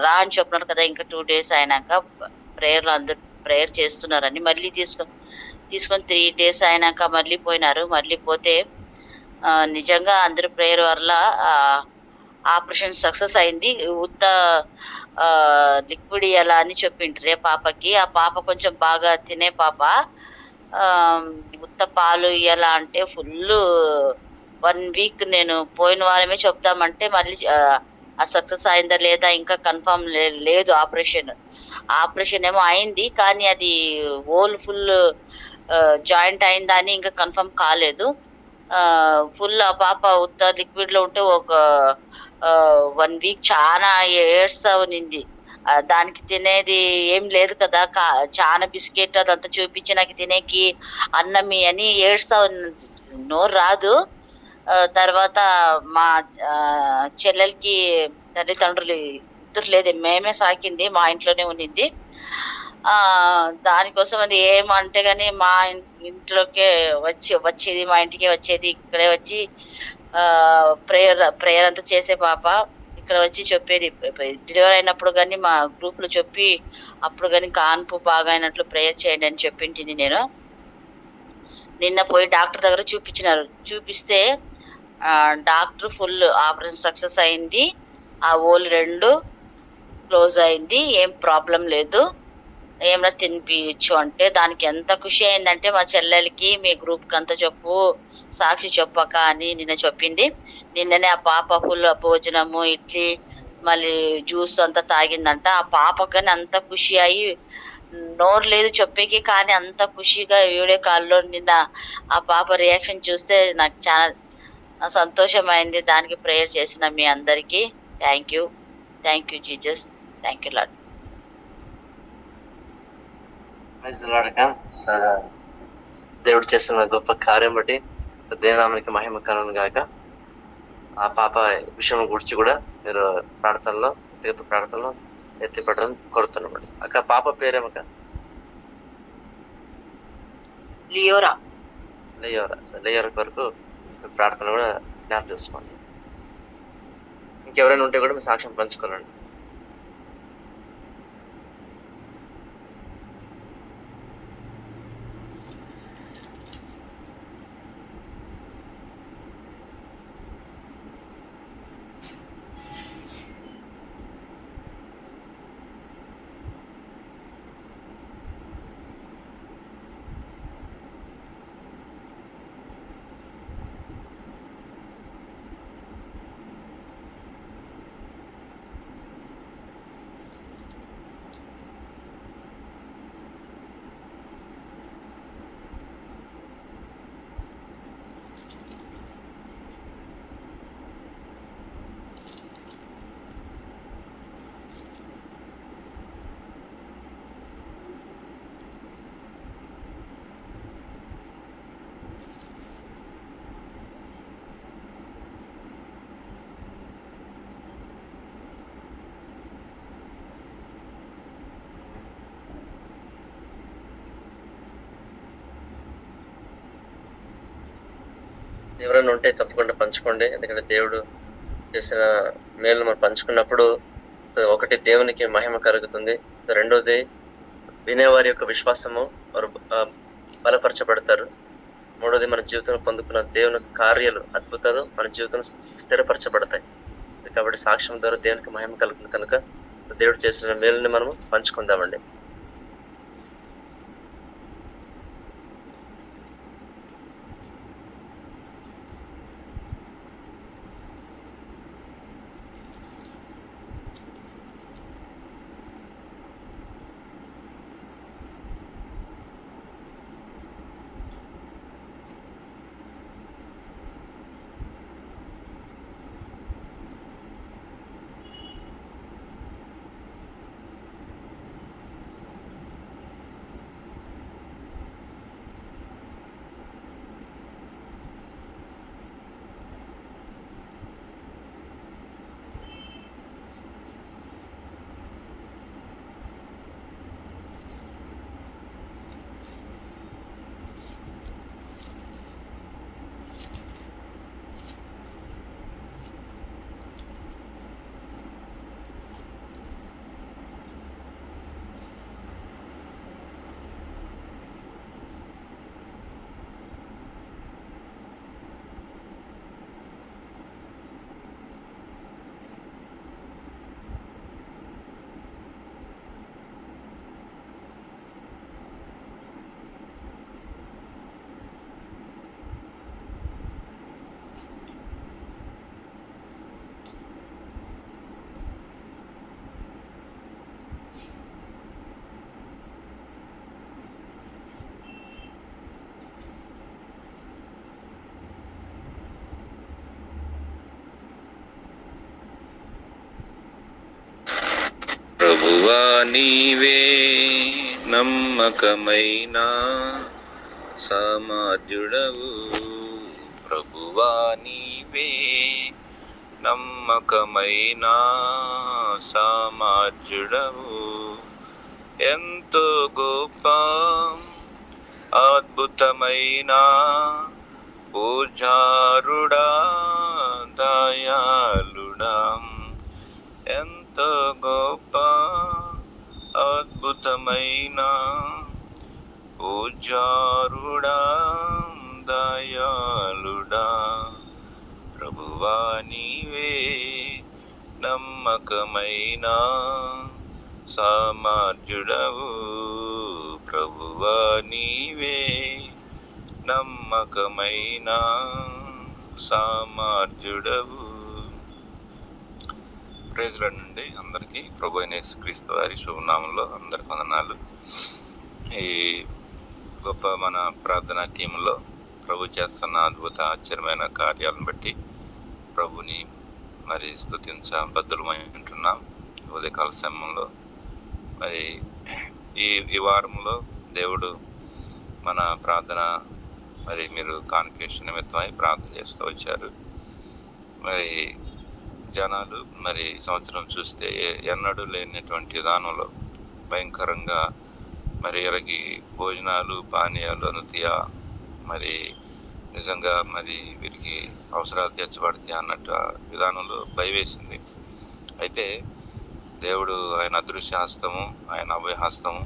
రా అని చెప్పినారు కదా! ఇంకా 2 డేస్ అయినాక ప్రేయర్‌లో అందరూ ప్రేయర్ చేస్తున్నారని మళ్ళీ తీసుకొని 3 డేస్ అయినాక మళ్ళీ పోయినారు. మళ్ళీ పోతే నిజంగా అందరి ప్రేయర్ వల్ల ఆహ్, ఆపరేషన్ సక్సెస్ అయింది. ఉత్త లిక్విడ్ ఇయ్యాల అని చెప్పిండ్రి పాపకి. ఆ పాప కొంచెం బాగా తినే పాప. ఆహ్, ఉత్త పాలు ఇయ్యాల అంటే ఫుల్లు 1 వీక్ నేను పోయిన వారమే చెప్దామంటే మళ్ళీ సక్సెస్ అయిందా లేదా ఇంకా కన్ఫర్మ్ లేదు ఆపరేషన్. ఆపరేషన్ ఏమో అయింది. కానీ అది హోల్ ఫుల్ జాయింట్ అయిందా అని ఇంకా కన్ఫర్మ్ కాలేదు. ఫుల్ ఆ పాప ఉత్త లిక్విడ్‌లో ఉంటే ఒక 1 వీక్ చానా ఏడుస్తా ఉన్నింది. దానికి తినేది ఏం లేదు కదా! చానా బిస్కెట్ అదంతా చూపించి నాకు తినేకి అన్నం అని ఏడుస్తా ఉన్నది. నోరు రాదు. తర్వాత మా చెల్లెలికి తల్లిదండ్రులు ఇద్దరు లేదు. మేమే సాకింది. మా ఇంట్లోనే ఉన్నింది. దానికోసం అది ఏమంటే గాని మా ఇంట్లోకే వచ్చేది. మా ఇంటికే వచ్చేది. ఇక్కడే వచ్చి ప్రేయర్ అంతా చేసే పాప. ఇక్కడ వచ్చి చెప్పేది. డెలివరీ అయినప్పుడు గాని మా గ్రూప్‌లో చెప్పి అప్పుడు గాని కాన్పు బాగా అయినట్లు ప్రేయర్ చేయండి అని చెప్పింటిని నేను. నిన్న పోయి డాక్టర్ దగ్గర చూపించినారు. చూపిస్తే డాక్టర్ ఫుల్ ఆపరేషన్ సక్సెస్ అయింది. ఆ హోల్ 2 క్లోజ్ అయింది. ఏం ప్రాబ్లమ్ లేదు. ఏమైనా తినిపియచ్చు అంటే దానికి ఎంత ఖుషి అయిందంటే మా చెల్లెలికి మీ గ్రూప్‌కి అంతా చెప్పు, సాక్షి చెప్పక్క అని నిన్న చెప్పింది. నిన్ననే ఆ పాప ఫుల్ భోజనము, ఇడ్లీ మళ్ళీ జ్యూస్ అంతా తాగిందంట. ఆ పాపకి గాని అంత ఖుషి అయ్యి నోరు లేదు చెప్పేకి. కానీ అంత ఖుషిగా వీడియో కాల్‌లో నిన్న ఆ పాప రియాక్షన్ చూస్తే నాకు చాలా సంతోషమైంది. దానికి ప్రేయర్ చేసిన మీ అందరికీ thank you. Thank you Jesus. Thank you lord. Praise the lord అక్క. సో, దేవుడు చేస్తున్న గొప్ప కార్యం బట్టి దేవునామానికి మహిమ కలుగును గాక. ఆ పాప విషయం గురించి కూడా మీరు ప్రార్థనలో వ్యక్తిగత ప్రార్థనలో ఎత్తిపడడం కోరుతున్నాం. అక్క పాప పేరేమక్క? లియోరా. లేయోరా. సో లేయోరా కొరకు ప్రార్థన కూడా జ్ఞాపకం చేసుకోండి. ఇంకెవరైనా ఉంటే కూడా మీ సాక్ష్యం పంచుకోనండి. ఎవరైనా ఉంటే తప్పకుండా పంచుకోండి. ఎందుకంటే దేవుడు చేసిన మేలు మనం పంచుకున్నప్పుడు సో ఒకటి దేవునికి మహిమ కలుగుతుంది. సో రెండోది వినేవారి యొక్క విశ్వాసము వారు బలపరచబడతారు. మూడోది మన జీవితంలో పొందుకున్న దేవుని కార్యాలు అద్భుతాలు మన జీవితంలో స్థిరపరచబడతాయి. కాబట్టి సాక్ష్యం ద్వారా దేవునికి మహిమ కలుగుతుంది కనుక దేవుడు చేసిన మేలుని మనము పంచుకుందామండి. ప్రభువా నీవే నమ్మకమైన సమార్జుడవు. ప్రభువా నీవే నమ్మకమైన సమార్జుడవు. ఎంతో గొప్ప అద్భుతమైన పూజారుడా దయాళుడా. ఎంతో గొప్ప అద్భుతమైన పూజారుడా దయాళుడా. ప్రభువా నీవే నమ్మకమైన సామర్థ్యుడవు. ప్రభువా నీవే నమ్మకమైన సామర్థ్యుడవు. ప్రైజ్ లార్డ్ అండి అందరికీ. ప్రభు అయిన యేసుక్రీస్తు వారి శుభనామంలో అందరికి వందనాలు. ఈ గొప్ప మన ప్రార్థనా టీంలో ప్రభు చేస్తున్న అద్భుత ఆశ్చర్యమైన కార్యాలను బట్టి ప్రభుని మరి స్తుతించబద్ధులమై ఉంటున్నాం. ఉదయకాల సమయంలో మరి ఈ వారంలో దేవుడు మన ప్రార్థన మరి మీరు కాన్ఫిగరేషన్ నిమిత్తమై ప్రార్థన చేస్తూ వచ్చారు. మరి జనాలు మరి సంవత్సరం చూస్తే ఎన్నడూ లేనటువంటి విధానంలో భయంకరంగా మరి ఎరగి భోజనాలు పానీయాలు అనుతయ మరి నిజంగా మరి వీరికి అవసరాలు తీర్చబడతాయి అన్నట్టు విధానంలో భయవేసింది. అయితే దేవుడు ఆయన అదృశ్య హస్తము, ఆయన అభయహస్తము,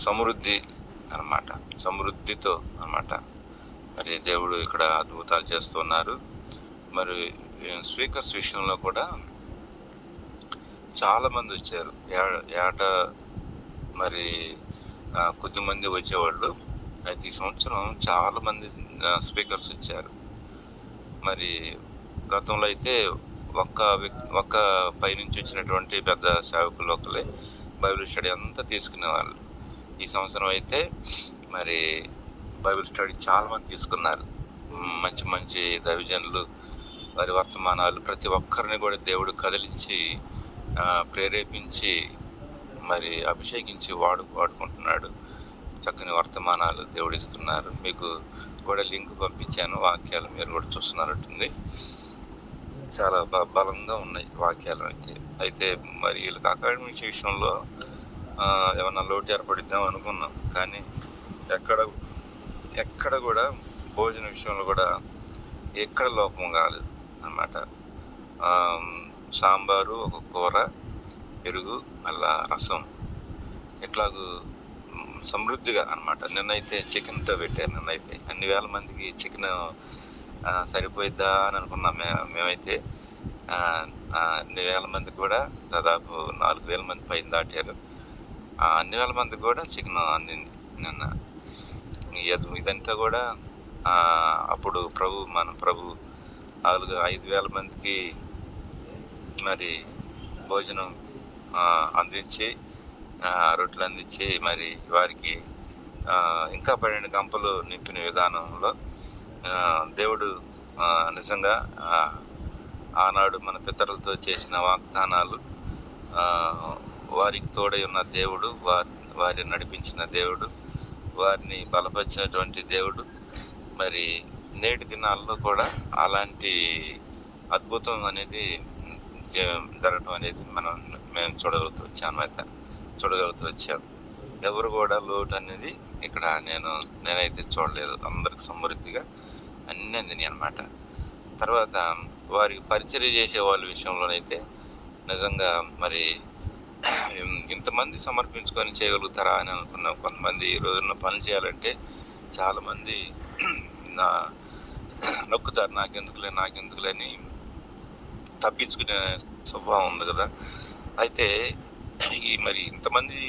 సమృద్ధి అన్నమాట, సమృద్ధితో అన్నమాట మరి దేవుడు ఇక్కడ అద్భుతాలు చేస్తున్నారు. మరి స్పీకర్స్ విషయంలో కూడా చాలా మంది వచ్చారు. ఏట మరి కొద్దిమంది వచ్చేవాళ్ళు. అయితే ఈ సంవత్సరం చాలా మంది స్పీకర్స్ వచ్చారు. మరి గతంలో అయితే ఒక్క పైనుంచి వచ్చినటువంటి పెద్ద సేవకులు ఒకలే బైబిల్ స్టడీ అంతా తీసుకునేవాళ్ళు. ఈ సంవత్సరం అయితే మరి బైబిల్ స్టడీ చాలా మంది తీసుకున్నారు. మంచి మంచి దైవజనులు వారి వర్తమానాలు ప్రతి ఒక్కరిని కూడా దేవుడు కదిలించి ప్రేరేపించి మరి అభిషేకించి వాడుకుంటున్నాడు. చక్కని వర్తమానాలు దేవుడు ఇస్తున్నారు. మీకు కూడా లింక్ పంపించాను, వాక్యాలు మీరు కూడా చూస్తున్నట్టుంది. చాలా బలంగా ఉన్నాయి వాక్యాలు. అయితే మరి వీళ్ళకి అకాడమిక్స్ విషయంలో ఏమన్నా లోటు ఏర్పడిద్దాం అనుకున్నాం, కానీ ఎక్కడ కూడా భోజన విషయంలో కూడా ఎక్కడ లోపం కాలేదు అన్నమాట. సాంబారు, ఒక కూర, పెరుగు, మళ్ళా రసం, ఇట్లాగూ సమృద్ధిగా అన్నమాట. నిన్నైతే చికెన్తో పెట్టారు. నిన్నైతే అన్ని వేల మందికి చికెన్ సరిపోయిద్దా అని అనుకున్నాం మేమైతే. అన్ని వేల మందికి కూడా దాదాపు 4,000 మంది పైన దాటారు. అన్ని వేల మందికి కూడా చికెన్ అందింది నిన్న. ఇదంతా కూడా అప్పుడు మన ప్రభు 5,000 మందికి మరి భోజనం అందించి రొట్టెలు అందించి మరి వారికి ఇంకా 12 గంపలు నింపిన విధానంలో దేవుడు నిజంగా ఆనాడు మన పితరులతో చేసిన వాగ్దానాలు, వారికి తోడై ఉన్న దేవుడు, వారిని నడిపించిన దేవుడు, వారిని బలపరిచినటువంటి దేవుడు మరి నేటి దినాల్లో కూడా అలాంటి అద్భుతం అనేది జరగడం అనేది మేము చూడగలుగుతూ వచ్చాం. ఎవరు కూడా లోటు అనేది ఇక్కడ నేనైతే చూడలేదు. అందరికి సమృద్ధిగా అన్నీ అందినాయి అన్నమాట. తర్వాత వారికి పరిచర్య చేసే వాళ్ళ విషయంలోనైతే నిజంగా మరి ఇంతమంది సమర్పించుకొని చేయగలుగుతారా అని అనుకున్నాం. కొంతమంది ఈ రోజున పని చేయాలంటే చాలామంది నొక్కుతారు, నాకెందుకులే అని తప్పించుకునే స్వభావం ఉంది కదా. అయితే మరి ఇంతమంది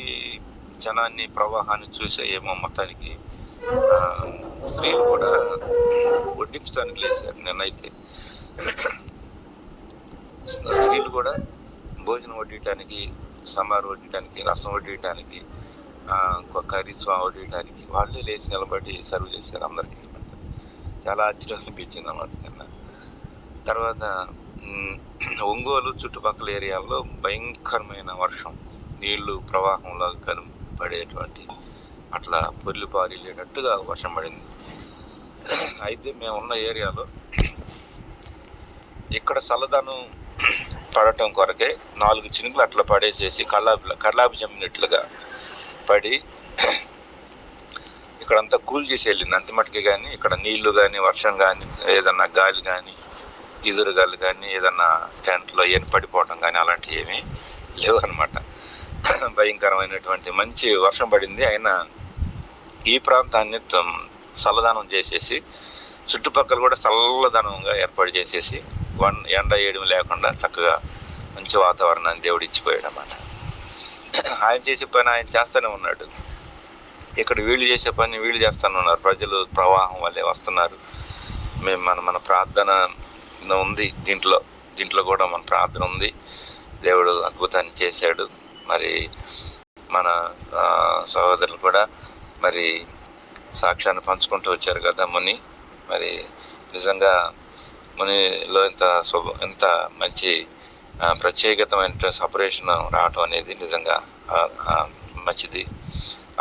జనాన్ని ప్రవాహాన్ని చూసే ఏమో మొత్తానికి స్త్రీలు కూడా వడ్డించడానికి లేచారు. నేనైతే స్త్రీలు కూడా భోజనం వడ్డించడానికి, సాంబార్ వడ్డించడానికి, రసం వడ్డించడానికి, కర్రీ వడ్డించడానికి వాళ్ళే లేచి నిలబడి సర్వ్ చేశారు అందరికీ. చాలా ఆశ్చర్యం అనిపించింది అన్నమాట నిన్న. తర్వాత ఒంగోలు చుట్టుపక్కల ఏరియాల్లో భయంకరమైన వర్షం, నీళ్లు ప్రవాహంలో పడేటువంటి అట్లా పొర్లి పారిలేటట్టుగా వర్షం పడింది. అయితే మేము ఉన్న ఏరియాలో ఇక్కడ చల్లదనం పడటం కొరకే 4 చినుకులు అట్లా పడేసేసి కళ్ళాపి జమ్మినట్లుగా పడి ఇక్కడంతా కూల్ చేసి వెళ్ళింది అంత మటుకే. కానీ ఇక్కడ నీళ్లు కానీ వర్షం కానీ ఏదన్నా గాలి కానీ ఎదురుగాలు కానీ ఏదన్నా టెంట్లో ఏం పడిపోవటం కానీ అలాంటివి ఏమీ లేవు అనమాట. భయంకరమైనటువంటి మంచి వర్షం పడింది. అయినా ఈ ప్రాంతాన్ని చల్లదనం చేసేసి చుట్టుపక్కల కూడా చల్లదనంగా ఏర్పాటు చేసేసి ఎండ వేయడం లేకుండా చక్కగా మంచి వాతావరణాన్ని దేవుడు ఇచ్చిపోయాడు అన్నమాట. ఆయన చేసే పని ఆయన చేస్తూనే ఉన్నాడు. ఇక్కడ వీళ్ళు చేసే పని వీళ్ళు చేస్తూనే ఉన్నారు. ప్రజలు ప్రవాహం వల్లే వస్తున్నారు. మేము మన ప్రార్థన ఉంది దీంట్లో కూడా మన ప్రార్థన ఉంది. దేవుడు అద్భుతాన్ని చేశాడు. మరి మన సహోదరులు కూడా మరి సాక్ష్యాన్ని పంచుకుంటూ వచ్చారు కదా ముని. మరి నిజంగా మునిలో ఎంత మంచి ప్రత్యేకతమైన సపరేషన్ రావటం అనేది నిజంగా మంచిది.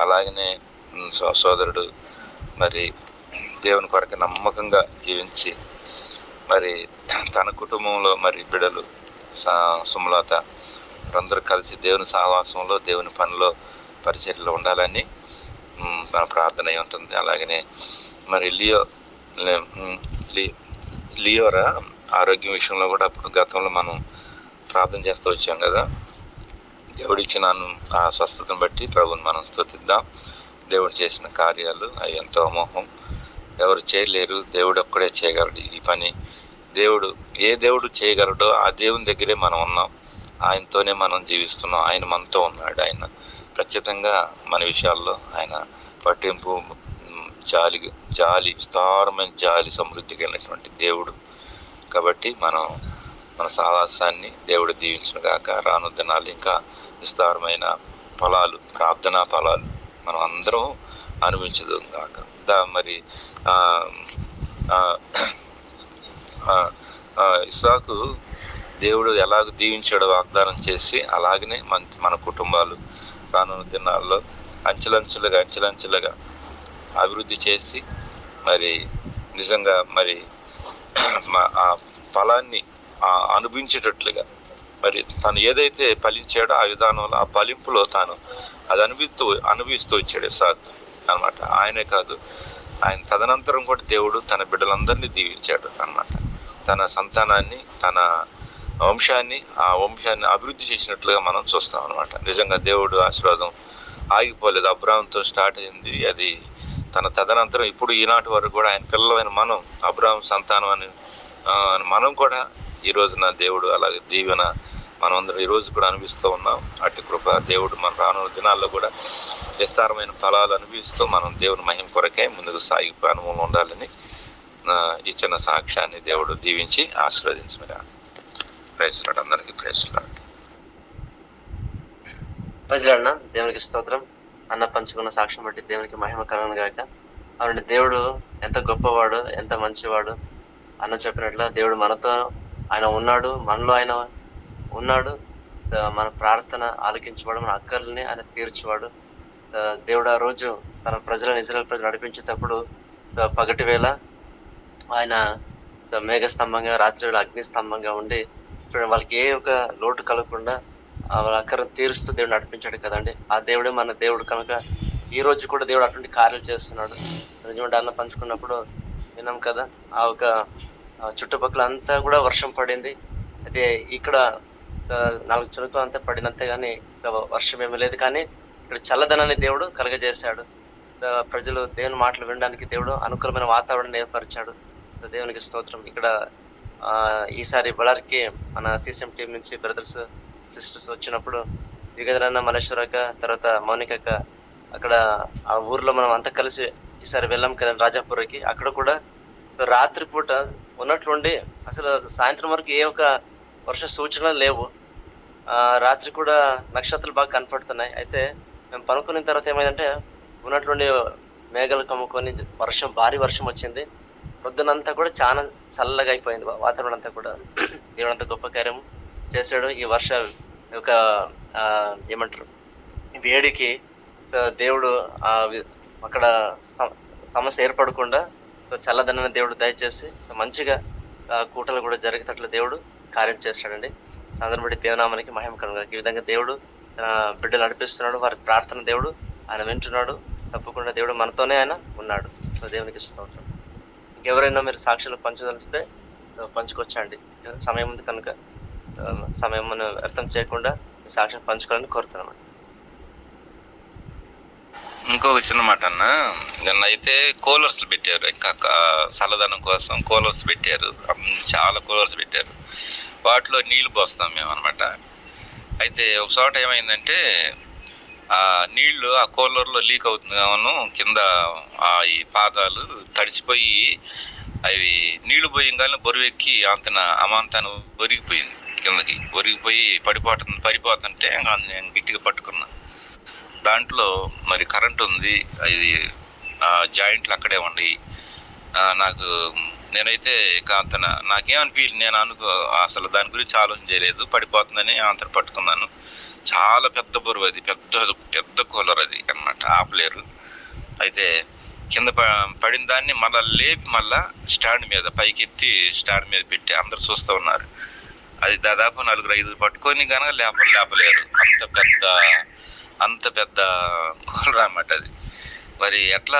అలాగనే సోదరుడు మరి దేవుని కొరకు నమ్మకంగా జీవించి మరి తన కుటుంబంలో మరి బిడ్డలు సుమలత అందరూ కలిసి దేవుని సహవాసంలో దేవుని పనిలో పరిచర్యలో ఉండాలని మన ప్రార్థన అయి ఉంటుంది. అలాగనే మరి లియోరా ఆరోగ్యం విషయంలో కూడా అప్పుడు గతంలో మనం ప్రార్థన చేస్తూ వచ్చాం కదా. దేవుడిచ్చిన ఆ స్వస్థతను బట్టి ప్రభుని మనం స్తుతిద్దాం. దేవుడు చేసిన కార్యాలు అవి ఎంతో అమోహం, ఎవరు చేయలేరు. దేవుడు ఒక్కడే చేయగలడు ఈ పని. ఏ దేవుడు చేయగలడో ఆ దేవుని దగ్గరే మనం ఉన్నాం. ఆయనతోనే మనం జీవిస్తున్నాం. ఆయన మనతో ఉన్నాడు. ఆయన ఖచ్చితంగా మన విషయాల్లో ఆయన పట్టింపు, జాలి విస్తారమైన జాలి సమృద్ధి కలిగినటువంటి దేవుడు. కాబట్టి మన సావాసాన్ని దేవుడు దీవించును గాక. రాను దినాలు ఇంకా విస్తారమైన ఫలాలు, ప్రార్థనా ఫలాలు మనం అందరం అనుభవించదు గాక. మరి ఇస్సాకు దేవుడు ఎలాగ దీవించాడో వాగ్దానం చేసి అలాగనే మన కుటుంబాలు రానున్న దినాల్లో అంచెలంచెలుగా అభివృద్ధి చేసి మరి నిజంగా మరి ఆ ఫలాన్ని అనుభవించేటట్లుగా మరి తను ఏదైతే ఫలించాడో ఆ విధానంలో ఆ ఫలింపులో తాను అది అనుభవిస్తూ వచ్చాడు ఇస్సాకు అన్నమాట. ఆయనే కాదు, ఆయన తదనంతరం కూడా దేవుడు తన బిడ్డలందరినీ దీవించాడు అన్నమాట. తన సంతానాన్ని, తన వంశాన్ని అభివృద్ధి చేసినట్లుగా మనం చూస్తాం అనమాట. నిజంగా దేవుడు ఆశీర్వాదం ఆగిపోలేదు. అబ్రాహాంతో స్టార్ట్ అయింది. అది తన తదనంతరం ఇప్పుడు ఈనాటి వరకు కూడా ఆయన పిల్లలైన మనం అబ్రాహాం సంతానం అని మనం కూడా ఈ రోజున దేవుడు అలాగే దీవెన మనం అందరం ఈ రోజు కూడా అనుభవిస్తూ ఉన్నాం. అట్టి కృప దేవుడు మన రానున్న దినాల్లో కూడా విస్తారమైన ఫలాలు అనుభవిస్తూ మనం దేవుని మహిమ కొరకే ముందుకు సాగిపోయే అనుభవం ఉండాలని ఇచ్చిన సాక్ష్యాన్ని దేవుడు దీవించి ఆశీర్వదించిన. ప్రైజ్లాడు, అందరికీ ప్రైజ్లాడు. ప్రజలన్న దేవునికి స్తోత్రం. అన్న పంచుకున్న సాక్ష్యం బట్టి దేవునికి మహిమ కలుగును గాక. అవునండి, దేవుడు ఎంత గొప్పవాడు, ఎంత మంచివాడు. అన్న చెప్పినట్లు దేవుడు మనతో ఆయన ఉన్నాడు, మనలో ఆయన ఉన్నాడు. మన ప్రార్థన ఆలకించేవాడు, మన అక్కర్లని ఆయన తీర్చేవాడు. దేవుడు ఆ రోజు తన ప్రజలను, ఇశ్రాయేలు ప్రజలు నడిపించేటప్పుడు పగటి వేళ ఆయన మేఘ స్తంభంగా, రాత్రి వేళ అగ్ని స్తంభంగా ఉండి చూడండి వాళ్ళకి ఏ ఒక లోటు కలగకుండా వాళ్ళ అక్కర్ని తీరుస్తూ దేవుడు నడిపించాడు కదండి. ఆ దేవుడే మన దేవుడు కనుక ఈ రోజు కూడా దేవుడు అటువంటి కార్యాలు చేస్తున్నాడు. నిజమంటే అన్న పంచుకున్నప్పుడు విన్నాం కదా, ఆ ఒక చుట్టుపక్కల అంతా కూడా వర్షం పడింది. అయితే ఇక్కడ 4 చినుకులు అంతా పడినంతే కానీ వర్షం ఏమీ లేదు. కానీ ఇక్కడ చల్లదనాన్ని దేవుడు కలగజేశాడు. ప్రజలు దేవుని మాటలు వినడానికి దేవుడు అనుకూలమైన వాతావరణాన్ని ఏర్పరిచాడు. దేవునికి స్తోత్రం. ఇక్కడ ఈసారి బళ్ళారికి మన సీసీఎం టీం నుంచి బ్రదర్స్ సిస్టర్స్ వచ్చినప్పుడు యుగదరన్న, మలేశ్వరక్క, తర్వాత మౌనికక్క, అక్కడ ఆ ఊర్లో మనం అంతా కలిసి ఈసారి వెళ్ళాం కదా రాజాపురకి. అక్కడ కూడా రాత్రిపూట ఉన్నట్లుండి అసలు సాయంత్రం వరకు ఏ ఒక వర్ష సూచనలు లేవు. రాత్రి కూడా నక్షత్రాలు బాగా కనపడుతున్నాయి. అయితే మేము పనుకున్న తర్వాత ఏమైందంటే ఉన్నట్లుండి మేఘాలు కమ్ముకొని భారీ వర్షం వచ్చింది. పొద్దునంతా కూడా చాలా చల్లగా అయిపోయింది వాతావరణం అంతా కూడా. దేవుడు అంత గొప్ప కార్యం చేశాడు. ఈ వర్ష ఒక ఏమంటారు వేడికి సో దేవుడు అక్కడ సమస్య ఏర్పడకుండా సో చల్లదనని దేవుడు దయచేసి సో మంచిగా కూటలు కూడా జరిగేటట్లు దేవుడు కార్యం చేస్తాడండి. అందరిని బట్టి దేవనామానికి మహిమ కలుగును. ఈ విధంగా దేవుడు బిడ్డలు నడిపిస్తున్నాడు, వారి ప్రార్థన దేవుడు ఆయన వింటున్నాడు. తప్పకుండా దేవుడు మనతోనే ఆయన ఉన్నాడు. సో దేవునికి స్తోత్రం. ఇంకెవరైనా మీరు సాక్షులు పంచదలిస్తే పంచుకొచ్చండి. సమయం ఉంది కనుక సమయం మనం వ్యర్థం చేయకుండా సాక్ష్యం పంచుకోవాలని కోరుతున్నాం. ఇంకొక చిన్న మాట అన్న, నిన్న అయితే కూలర్స్ పెట్టారు, ఇంకా చల్లదనం కోసం కూలర్స్ పెట్టారు, చాలా కూలర్స్ పెట్టారు. వాటిలో నీళ్లు పోస్తాం మేము అనమాట. అయితే ఒక చోట ఏమైందంటే ఆ నీళ్లు ఆ కూలర్లో లీక్ అవుతుంది కావును కింద ఈ పాదాలు తడిచిపోయి అవి నీళ్లు పోయంగానే బరువెక్కి అమాంతాన్ని ఒరిగిపోయింది, కిందకి ఒరిగిపోయి పడిపోతుంటే నేను గట్టిగా పట్టుకున్నా. దాంట్లో మరి కరెంట్ ఉంది, అది జాయింట్లు అక్కడే ఉన్నాయి. నేనైతే నాకేమనిపించింది, అసలు దాని గురించి ఆలోచన చేయలేదు, పడిపోతుందని అంతట పట్టుకున్నాను. చాలా పెద్ద బరువు, అది పెద్ద కూలర్ అది అన్నమాట, ఆపలేరు. అయితే కింద పడిన దాన్ని మళ్ళీ లేపి మళ్ళా స్టాండ్ మీద పైకెత్తి స్టాండ్ మీద పెట్టి అందరు చూస్తూ ఉన్నారు. అది దాదాపు 4-5 పట్టుకొని కనుక లేపలేరు, అంత పెద్ద కూలర్ అన్నమాట అది. మరి ఎట్లా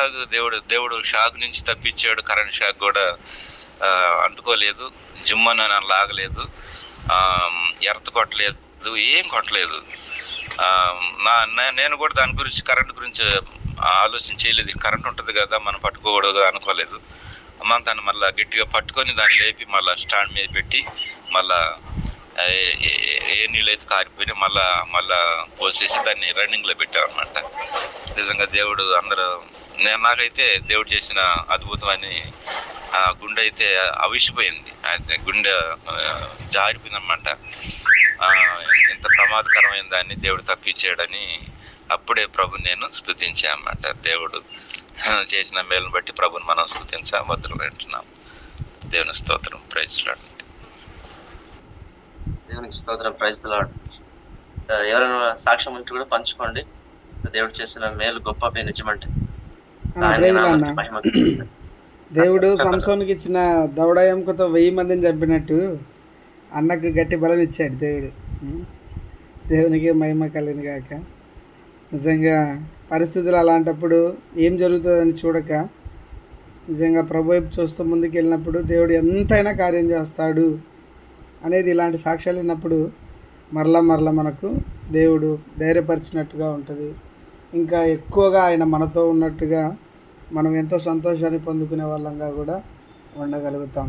దేవుడు షాక్ నుంచి తప్పించాడు. కరెంట్ షాక్ కూడా అంటుకోలేదు, జిమ్మని లాగలేదు, ఎర్త్ కొట్టలేదు, ఏం కొట్టలేదు. నేను కూడా దాని గురించి కరెంట్ గురించి ఆలోచన చేయలేదు. కరెంట్ ఉంటుంది కదా మనం పట్టుకోకూడదు అనుకోలేదు. దాన్ని మళ్ళీ గట్టిగా పట్టుకొని దాన్ని లేపి మళ్ళీ స్టాండ్ మీద పెట్టి మళ్ళా ఏ నీళ్ళు అయితే కారిపోయినా మళ్ళా పోసేసి దాన్ని రన్నింగ్లో పెట్టామన్నమాట. నిజంగా దేవుడు నాకైతే దేవుడు చేసిన అద్భుతం అని గుండె అయితే అవిసిపోయింది, గుండె జారిపోయింది అన్నమాట. ఇంత ప్రమాదకరమైన దాన్ని దేవుడు తప్పించాడని అప్పుడే ప్రభుని నేను స్తుతించాను అన్నమాట. దేవుడు చేసిన మేలును బట్టి ప్రభుని మనం స్తుతించా మొదలు పెంటున్నాం. దేవుని స్తోత్రం, ప్రైజ్ లార్డ్. దేవునికి స్తోత్రం, ప్రైజ్ ది లార్డ్. ఎవరైనా సాక్ష్యం ఉంటే కూడా పంచుకోండి. దేవుడు చేసిన మేలు గొప్ప నిజమంటే దేవుడు సంసోనికి ఇచ్చిన దవడ ఎముకతో 1000 మందిని చంపినట్టు అన్నకు గట్టి బలం ఇచ్చాడు దేవుడు. దేవునికి మహిమ కలిగిన గాక. నిజంగా పరిస్థితులు అలాంటప్పుడు ఏం జరుగుతుందని చూడక నిజంగా ప్రభు వైపు చూస్తూ ముందుకు వెళ్ళినప్పుడు దేవుడు ఎంతైనా కార్యం చేస్తాడు అనేది ఇలాంటి సాక్ష్యాలు విన్నప్పుడు మరలా మనకు దేవుడు ధైర్యపరిచినట్టుగా ఉంటుంది. ఇంకా ఎక్కువగా ఆయన మనతో ఉన్నట్టుగా మనం ఎంతో సంతోషాన్ని పొందుకునే వాళ్ళంగా కూడా ఉండగలుగుతాం.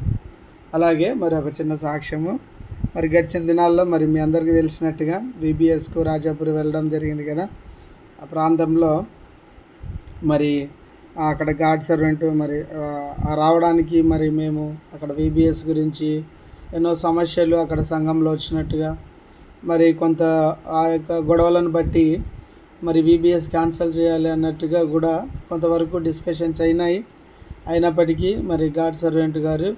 అలాగే మరి ఒక చిన్న సాక్ష్యము, మరి గడిచిన దినాల్లో మరి మీ అందరికీ తెలిసినట్టుగా VBSకు రాజాపూర్ వెళ్ళడం జరిగింది కదా. ఆ ప్రాంతంలో మరి అక్కడ గాడ్ సర్వెంట్ మరి రావడానికి మరి మేము అక్కడ VBS గురించి ఎన్నో సమస్యలు అక్కడ సంఘంలో వచ్చినట్టుగా మరి కొంత ఆ యొక్క గొడవలను బట్టి మరి VBS క్యాన్సిల్ చేయాలి అన్నట్టుగా కూడా కొంతవరకు డిస్కషన్స్ అయినప్పటికీ మరి గాడ్ సర్వెంట్ గారు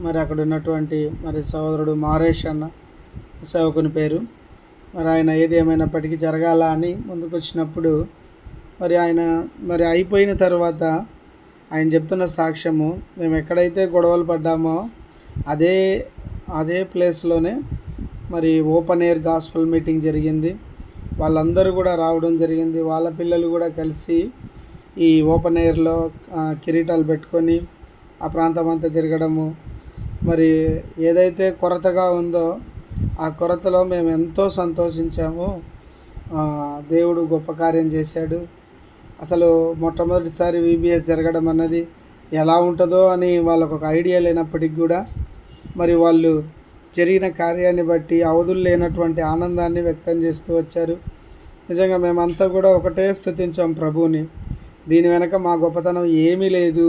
మరి అక్కడ ఉన్నటువంటి మరి సోదరుడు మారేష్ అన్న సేవకుని పేరు, మరి ఆయన ఏది ఏమైనప్పటికీ జరగాల అని ముందుకు వచ్చినప్పుడు మరి ఆయన మరి అయిపోయిన తర్వాత ఆయన చెప్తున్న సాక్ష్యము, మేము ఎక్కడైతే గొడవలు పడ్డామో అదే ప్లేస్లోనే మరి ఓపెన్ ఎయిర్ గాస్పెల్ మీటింగ్ జరిగింది. వాళ్ళందరూ కూడా రావడం జరిగింది. వాళ్ళ పిల్లలు కూడా కలిసి ఈ ఓపెన్ ఎయిర్లో కిరీటాలు పెట్టుకొని ఆ ప్రాంతం అంతా తిరగడము, మరి ఏదైతే కొరతగా ఉందో ఆ కొరతలో మేము ఎంతో సంతోషించాము. దేవుడు గొప్ప కార్యం చేశాడు. అసలు మొట్టమొదటిసారి VBS జరగడం అన్నది ఎలా ఉంటుందో అని వాళ్ళకు ఒక ఐడియా లేనప్పటికి కూడా మరి వాళ్ళు జరిగిన కార్యాన్ని బట్టి అవధులు లేనటువంటి ఆనందాన్ని వ్యక్తం చేస్తూ వచ్చారు. నిజంగా మేమంతా కూడా ఒకటే స్తుతించాం ప్రభువుని. దీని వెనక మా గొప్పతనం ఏమీ లేదు,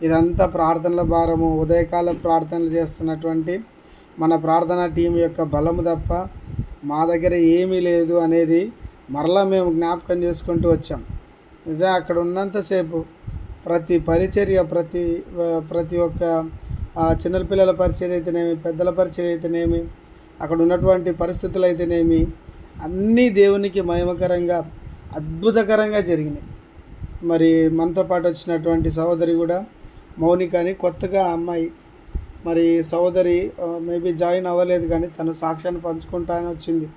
ఇదంతా ప్రార్థనల భారము, ఉదయకాల ప్రార్థనలు చేస్తున్నటువంటి మన ప్రార్థనా టీం యొక్క బలము తప్ప మా దగ్గర ఏమీ లేదు అనేది మరలా మేము జ్ఞాపకం చేసుకుంటూ వచ్చాం. నిజంగా అక్కడ ఉన్నంతసేపు ప్రతి పరిచర్య, ప్రతి ఒక్క చిన్నపిల్లల పరిచర్య అయితేనేమి, పెద్దల పరిచర్య అయితేనేమి, అక్కడ ఉన్నటువంటి పరిస్థితులు అయితేనేమి అన్నీ దేవునికి మహిమకరంగా అద్భుతకరంగా జరిగినాయి. మరి మనతో పాటు వచ్చినటువంటి సహోదరి కూడా మౌనిక అని కొత్తగా అమ్మాయి, మరి సహోదరి మేబీ జాయిన్ అవ్వలేదు కానీ తను సాక్ష్యాన్ని పంచుకుంటానే వచ్చింది.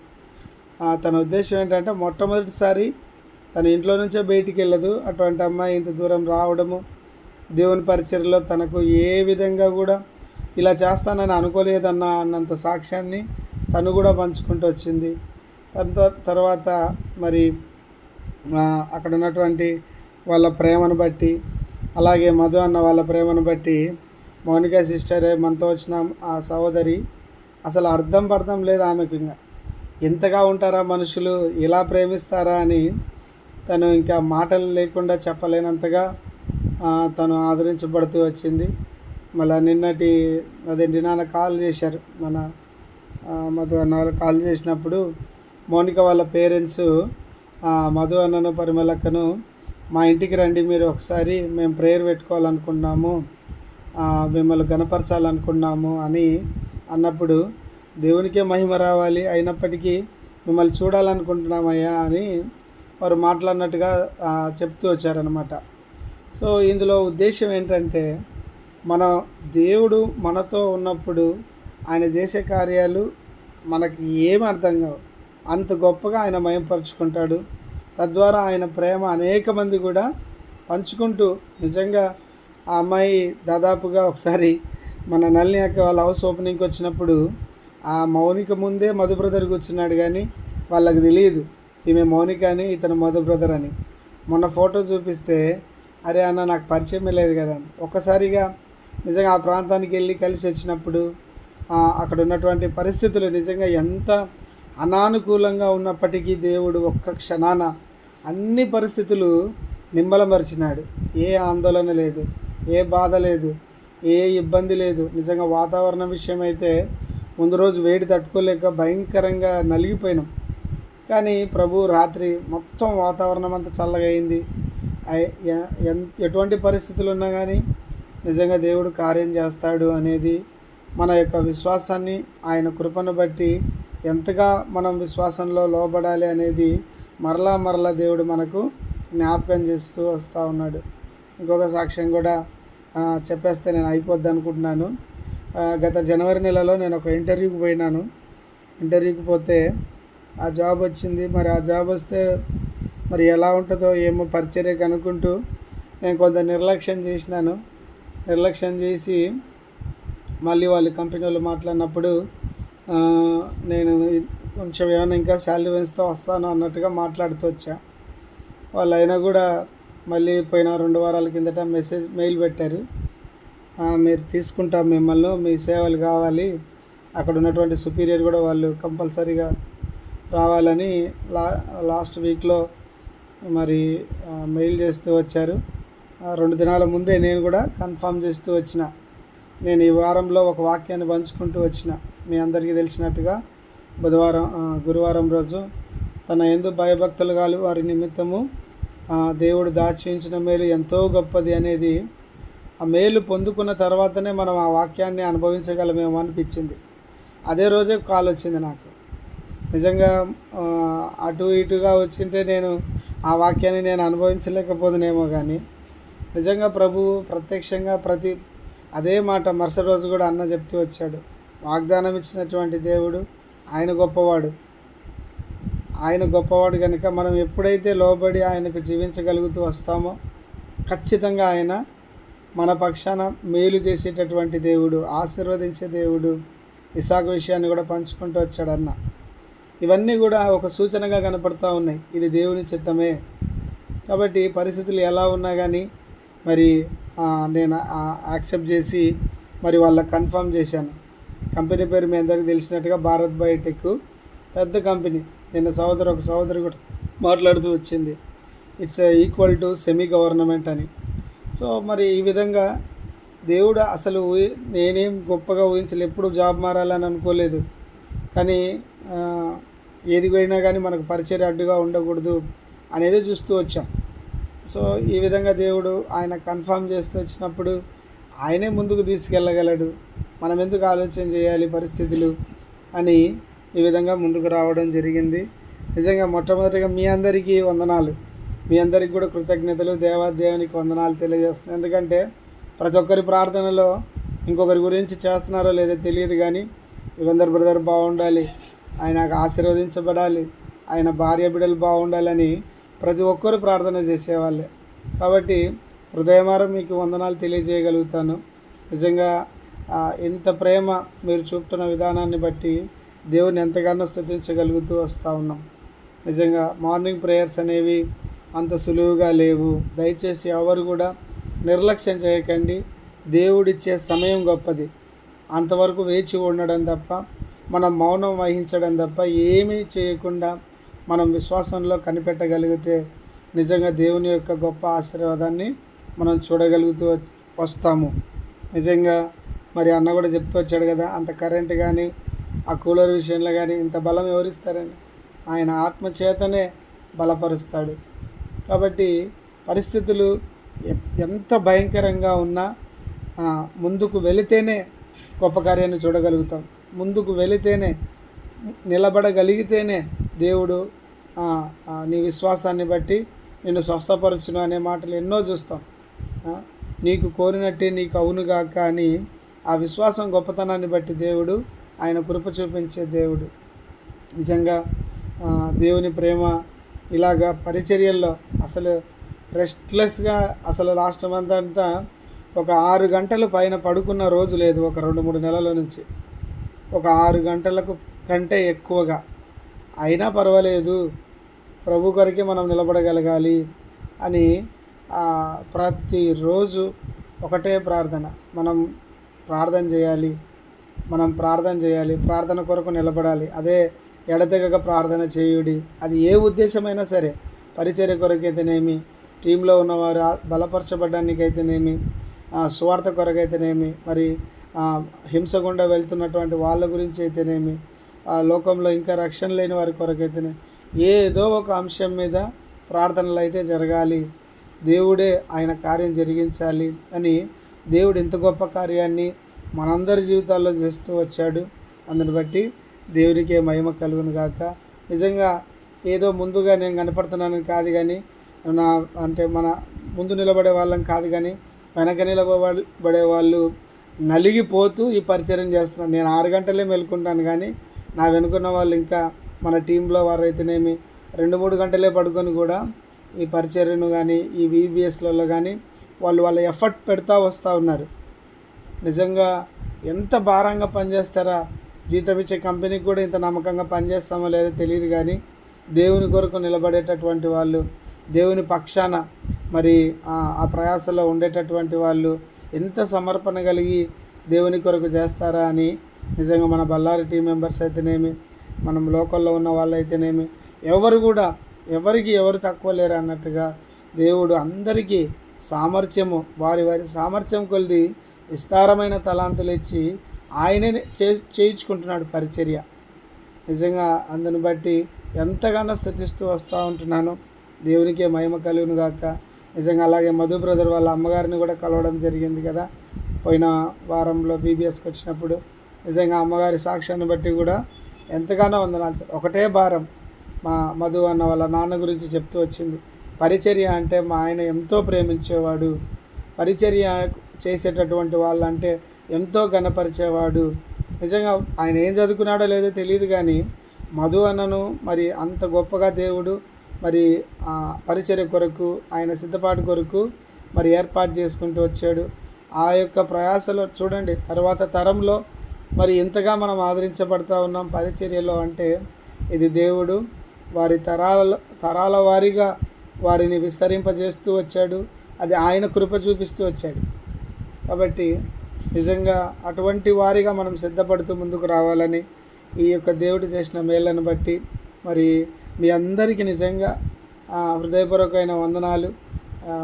తన ఉద్దేశం ఏంటంటే మొట్టమొదటిసారి తన ఇంట్లో నుంచే బయటికి వెళ్ళదు. అటువంటి అమ్మాయి ఇంత దూరం రావడము, దేవుని పరిచర్యలో తనకు ఏ విధంగా కూడా ఇలా చేస్తానని అన్నంత సాక్ష్యాన్ని తను కూడా పంచుకుంటూ వచ్చింది. తర్వాత మరి అక్కడ ఉన్నటువంటి వాళ్ళ ప్రేమను బట్టి, అలాగే మధు అన్న వాళ్ళ ప్రేమను బట్టి మౌనిక సిస్టరే మనతో వచ్చిన ఆ సహోదరి అసలు అర్థం లేదు ఆమెకు. ఇంకా ఎంతగా ఉంటారా మనుషులు, ఇలా ప్రేమిస్తారా అని తను ఇంకా మాటలు లేకుండా చెప్పలేనంతగా తను ఆదరించబడుతూ వచ్చింది. మళ్ళీ నిన్న కాల్ చేశారు, మన మధు అన్న వాళ్ళు కాల్ చేసినప్పుడు మౌనిక వాళ్ళ పేరెంట్స్ మధు అన్నను పరిమళక్కను మా ఇంటికి రండి, మీరు ఒకసారి మేము ప్రేయర్ పెట్టుకోవాలనుకున్నాము, మిమ్మల్ని గణపరచాలనుకున్నాము అని అన్నప్పుడు దేవునికే మహిమ రావాలి, అయినప్పటికీ మిమ్మల్ని చూడాలనుకుంటున్నామయ్యా అని వారు మాట్లాడినట్టుగా చెప్తూ వచ్చారనమాట. సో ఇందులో ఉద్దేశం ఏంటంటే మన దేవుడు మనతో ఉన్నప్పుడు ఆయన చేసే కార్యాలు మనకి ఏమి అర్థం కావు, అంత గొప్పగా ఆయన మహిమపరుచుకుంటాడు. తద్వారా ఆయన ప్రేమ అనేక మంది కూడా పంచుకుంటూ, నిజంగా ఆ అమ్మాయి దాదాపుగా ఒకసారి మన నళిని అక్క వాళ్ళ హౌస్ ఓపెనింగ్కి వచ్చినప్పుడు ఆ మౌనిక ముందే మధు బ్రదర్ కూర్చున్నాడు, కానీ వాళ్ళకి తెలియదు ఈమె మౌనిక అని, ఇతను మధు బ్రదర్ అని. మొన్న ఫోటో చూపిస్తే అరే అన్న నాకు పరిచయమే లేదు కదా అని. ఒక్కసారిగా నిజంగా ఆ ప్రాంతానికి వెళ్ళి కలిసి వచ్చినప్పుడు అక్కడ ఉన్నటువంటి పరిస్థితులు నిజంగా ఎంత అనానుకూలంగా ఉన్నప్పటికీ దేవుడు ఒక్క క్షణాన అన్ని పరిస్థితులు నిమ్మలమరిచినాడు. ఏ ఆందోళన లేదు, ఏ బాధ లేదు, ఏ ఇబ్బంది లేదు. నిజంగా వాతావరణం విషయం అయితే ముందు రోజు వేడి తట్టుకోలేక భయంకరంగా నలిగిపోయినాం, కానీ ప్రభు రాత్రి మొత్తం వాతావరణం అంతా చల్లగా అయింది. ఎటువంటి పరిస్థితులు ఉన్నా కానీ నిజంగా దేవుడు కార్యం చేస్తాడు అనేది మన యొక్క విశ్వాసాన్ని, ఆయన కృపను బట్టి ఎంతగా మనం విశ్వాసంలో లోబడాలి అనేది మరలా దేవుడు మనకు జ్ఞాపకం చేస్తూ వస్తూ ఉన్నాడు. ఇంకొక సాక్ష్యం కూడా చెప్పేస్తే నేను అయిపోద్ది అనుకుంటున్నాను. గత జనవరి నెలలో నేను ఒక ఇంటర్వ్యూకి పోయినాను. ఇంటర్వ్యూకి పోతే ఆ జాబ్ వచ్చింది. మరి ఆ జాబ్ వస్తే మరి ఎలా ఉంటుందో ఏమో పరిచర్య కనుక్కుంటూ నేను కొంత నిర్లక్ష్యం చేసినాను. నిర్లక్ష్యం చేసి మళ్ళీ వాళ్ళు కంపెనీ వాళ్ళు మాట్లాడినప్పుడు నేను కొంచెం ఏమైనా ఇంకా శాలరీ పెంచుతూ వస్తాను అన్నట్టుగా మాట్లాడుతూ వచ్చా. వాళ్ళు అయినా కూడా మళ్ళీ పోయిన 2 వారాల కిందట మెయిల్ పెట్టారు, మీరు తీసుకుంటాం మిమ్మల్ని, మీ సేవలు కావాలి, అక్కడ ఉన్నటువంటి సుపీరియర్ కూడా వాళ్ళు కంపల్సరీగా రావాలని లాస్ట్ వీక్లో మరి మెయిల్ చేస్తూ వచ్చారు. 2 దినాల ముందే నేను కూడా కన్ఫర్మ్ చేస్తూ వచ్చిన. నేను ఈ వారంలో ఒక వాక్యాన్ని పంచుకుంటూ వచ్చిన. మీ అందరికీ తెలిసినట్టుగా గురువారం రోజు తన యందు భయభక్తులు కాలు వారి నిమిత్తము దేవుడు దాచి ఉంచిన మేలు ఎంతో గొప్పది అనేది, ఆ మేలు పొందుకున్న తర్వాతనే మనం ఆ వాక్యాన్ని అనుభవించగలమేమో అనిపించింది. అదే రోజే కాల్ వచ్చింది నాకు. నిజంగా అటు ఇటుగా వచ్చింటే నేను ఆ వాక్యాన్ని నేను అనుభవించలేకపోదునేమో, కానీ నిజంగా ప్రభువు ప్రత్యక్షంగా అదే మాట మరుసటి రోజు కూడా అన్న చెప్తూ వచ్చాడు. వాగ్దానం ఇచ్చినటువంటి దేవుడు ఆయన గొప్పవాడు కనుక మనం ఎప్పుడైతే లోబడి ఆయనకు జీవించగలుగుతూ వస్తామో ఖచ్చితంగా ఆయన మన పక్షాన మేలు చేసేటటువంటి దేవుడు, ఆశీర్వదించే దేవుడు. ఇసాకు విషయాన్ని కూడా పంచుకుంటూ వచ్చాడు అన్న. ఇవన్నీ కూడా ఒక సూచనగా కనపడుతూ ఉన్నాయి. ఇది దేవుని చిత్తమే. కాబట్టి పరిస్థితులు ఎలా ఉన్నా కానీ మరి నేను యాక్సెప్ట్ చేసి మరి వాళ్ళకి కన్ఫర్మ్ చేశాను. కంపెనీ పేరు మీ అందరికీ తెలిసినట్టుగా భారత్ బయోటెక్, పెద్ద కంపెనీ. నిన్న ఒక సహోదరి కూడా మాట్లాడుతూ వచ్చింది, it's equal to semi government అని. సో మరి ఈ విధంగా దేవుడు అసలు నేనేం గొప్పగా ఊహించలేదు, ఎప్పుడు జాబ్ మారాలని అనుకోలేదు, కానీ ఏది పోయినా కానీ మనకు పరిచర్య అడ్డుగా ఉండకూడదు అనేది చూస్తూ వచ్చాం. సో ఈ విధంగా దేవుడు ఆయన కన్ఫర్మ్ చేస్తూ వచ్చినప్పుడు ఆయనే ముందుకు తీసుకెళ్ళగలడు. మనం ఎందుకు ఆలోచన చేయాలి పరిస్థితులు? అని ఈ విధంగా ముందుకు రావడం జరిగింది. నిజంగా మొట్టమొదటిగా మీ అందరికీ వందనాలు, మీ అందరికీ కూడా కృతజ్ఞతలు, దేవునికి వందనాలు తెలియజేస్తున్నాను. ఎందుకంటే ప్రతి ఒక్కరి ప్రార్థనలో ఇంకొకరి గురించి చేస్తున్నారో లేదో తెలియదు, కానీ యుగంధర్ బ్రదర్ బాగుండాలి, ఆయనకు ఆశీర్వదించబడాలి, ఆయన భార్య బిడ్డలు బాగుండాలని ప్రతి ఒక్కరు ప్రార్థన చేసేవాళ్ళే. కాబట్టి హృదయమార మీకు వందనాలు తెలియజేయగలుగుతాను. నిజంగా ఇంత ప్రేమ మీరు చూపుతున్న విధానాన్ని బట్టి దేవుని ఎంతగానో స్తుతించగలుగుతూ వస్తూ ఉన్నాం. నిజంగా మార్నింగ్ ప్రేయర్స్ అనేవి అంత సులువుగా లేవు. దయచేసి ఎవరు కూడా నిర్లక్ష్యం చేయకండి. దేవుడిచ్చే సమయం గొప్పది. అంతవరకు వేచి ఉండడం తప్ప, మనం మౌనం వహించడం తప్ప ఏమీ చేయకుండా మనం విశ్వాసంలో కనిపెట్టగలిగితే నిజంగా దేవుని యొక్క గొప్ప ఆశీర్వాదాన్ని మనం చూడగలుగుతూ వస్తాము. నిజంగా మరి అన్న కూడా చెప్తూ వచ్చాడు కదా, అంత కరెంట్ కానీ ఆ కూలర్ విషయంలో కానీ ఇంత బలం ఎవరిస్తారండి? ఆయన ఆత్మ చేతనే బలపరుస్తాడు. కాబట్టి పరిస్థితులు ఎంత భయంకరంగా ఉన్నా ముందుకు వెళితేనే గొప్ప కార్యాన్ని చూడగలుగుతాం. ముందుకు వెళితేనే, నిలబడగలిగితేనే దేవుడు నీ విశ్వాసాన్ని బట్టి నిన్ను స్వస్థపరచును అనే మాటలు ఎన్నో చూస్తాం. నీకు కోరినట్టే నీకు అవునుగాక అని ఆ విశ్వాసం గొప్పతనాన్ని బట్టి దేవుడు ఆయన కృప చూపించే దేవుడు. నిజంగా దేవుని ప్రేమ ఇలాగా పరిచర్యల్లో అసలు రెస్ట్లెస్గా అసలు లాస్ట్ మంత్ అంతా ఒక 6 గంటల పైన పడుకున్న రోజు లేదు. ఒక 2-3 నెలల నుంచి ఒక 6 గంటలకు కంటే ఎక్కువగా. అయినా పర్వాలేదు, ప్రభు కొరకే మనం నిలబడగలగాలి అని ప్రతిరోజు ఒకటే ప్రార్థన. మనం ప్రార్థన చేయాలి, ప్రార్థన కొరకు నిలబడాలి. అదే ఎడతెగక ప్రార్థన చేయుడి. అది ఏ ఉద్దేశమైనా సరే, పరిచర్య కొరకైతేనేమి, టీంలో ఉన్నవారు బలపరచబడ్డానికైతేనేమి, సువార్త కొరకైతేనేమి, మరి హింస గుండా వెళ్తున్నటువంటి వాళ్ళ గురించి అయితేనేమి, లోకంలో ఇంకా రక్షణ లేని వారి కొరకైతేనే, ఏదో ఒక అంశం మీద ప్రార్థనలు అయితే జరగాలి. దేవుడే ఆయన కార్యం జరిగించాలి అని దేవుడు ఇంత గొప్ప కార్యాన్ని మనందరి జీవితాల్లో చేస్తూ వచ్చాడు. అందుని బట్టి దేవునికే మహిమ కలుగును గాక. నిజంగా ఏదో ముందుగా నేను కనపడుతున్నానని కాదు, కానీ మన ముందు నిలబడే వాళ్ళం కాదు, కానీ వెనక నిలబడే వాళ్ళు నలిగిపోతూ ఈ పరిచయం చేస్తున్నాను. నేను 6 గంటలే మెలుకుంటాను, కానీ నా వెనుకున్న వాళ్ళు ఇంకా మన టీంలో వారైతేనేమి 2-3 గంటలే పడుకొని కూడా ఈ పరిచర్యను కానీ ఈ VBSలలో కానీ వాళ్ళ ఎఫర్ట్ పెడతా వస్తూ ఉన్నారు. నిజంగా ఎంత భారంగా పనిచేస్తారా? జీతం ఇచ్చే కంపెనీకి కూడా ఇంత నమ్మకంగా పనిచేస్తామో లేదో తెలియదు, కానీ దేవుని కొరకు నిలబడేటటువంటి వాళ్ళు, దేవుని పక్షాన మరి ఆ ప్రయాసలో ఉండేటటువంటి వాళ్ళు ఎంత సమర్పణ కలిగి దేవుని కొరకు చేస్తారా అని నిజంగా మన బళ్ళారి టీం మెంబర్స్ అయితేనేమి, మనం లోకల్లో ఉన్న వాళ్ళు అయితేనేమి, ఎవరికి ఎవరు తక్కువ లేరు అన్నట్టుగా దేవుడు అందరికీ సామర్థ్యము, వారి సామర్థ్యం కొలిది విస్తారమైన తలాంతులు ఇచ్చి ఆయనే చేయించుకుంటున్నాడు పరిచర్య. నిజంగా అందుని బట్టి ఎంతగానో స్తుతిస్తూ వస్తూ ఉంటున్నాను. దేవునికే మహిమ కలుగును గాక. నిజంగా అలాగే మధు బ్రదర్ వాళ్ళ అమ్మగారిని కూడా కలవడం జరిగింది కదా పోయిన వారంలో VBSకి వచ్చినప్పుడు. నిజంగా అమ్మగారి సాక్ష్యాన్ని బట్టి కూడా ఎంతగానో వందనాలు. ఒకటే భారం మా మధు అన్న వాళ్ళ నాన్న గురించి చెప్తూ వచ్చింది. పరిచర్య అంటే మా ఆయన ఎంతో ప్రేమించేవాడు, పరిచర్య చేసేటటువంటి వాళ్ళంటే ఎంతో ఘనపరిచేవాడు. నిజంగా ఆయన ఏం చదువుకున్నాడో లేదో తెలియదు, కానీ మధు అన్నను మరి అంత గొప్పగా దేవుడు మరి పరిచర్య కొరకు, ఆయన సిద్ధపాటు కొరకు మరి ఏర్పాటు చేసుకుంటూ వచ్చాడు. ఆ యొక్క ప్రయాసలో చూడండి, తర్వాత తరంలో మరి ఎంతగా మనం ఆదరించబడతా ఉన్నాం పరిచర్యలో. అంటే ఇది దేవుడు వారి తరాల వారీగా వారిని విస్తరింపజేస్తూ వచ్చాడు. అది ఆయన కృప చూపిస్తూ వచ్చాడు. కాబట్టి నిజంగా అటువంటి వారిగా మనం సిద్ధపడుతూ ముందుకు రావాలని ఈ యొక్క దేవుడు చేసిన మేళ్ళను బట్టి మరి మీ అందరికీ నిజంగా హృదయపూర్వకమైన వందనాలు.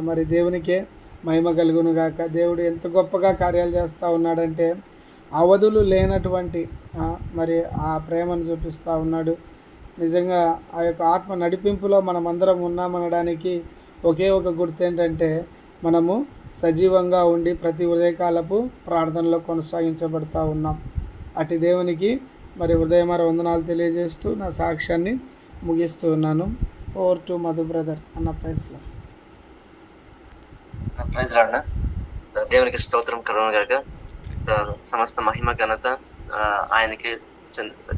మరి దేవునికే మహిమ కలుగును గాక. దేవుడు ఎంత గొప్పగా కార్యాలు చేస్తూ ఉన్నాడంటే అవధులు లేనటువంటి మరి ఆ ప్రేమను చూపిస్తూ ఉన్నాడు. నిజంగా ఆ యొక్క ఆత్మ నడిపింపులో మనమందరం ఉన్నామనడానికి ఒకే ఒక గుర్తు ఏంటంటే మనము సజీవంగా ఉండి ప్రతి ఉదయకాలపు ప్రార్థనలో కొనసాగించబడుతూ ఉన్నాం. అటు దేవునికి మరి హృదయమార వందనాలు తెలియజేస్తూ నా సాక్ష్యాన్ని ముగిస్తూ ఉన్నాను. ఓవర్ టు మధు బ్రదర్ అన్న ప్రైస్లో. Praise lord. దేవునికి స్తోత్రం కలుగును గాక. సమస్త మహిమ ఘనత ఆయనకి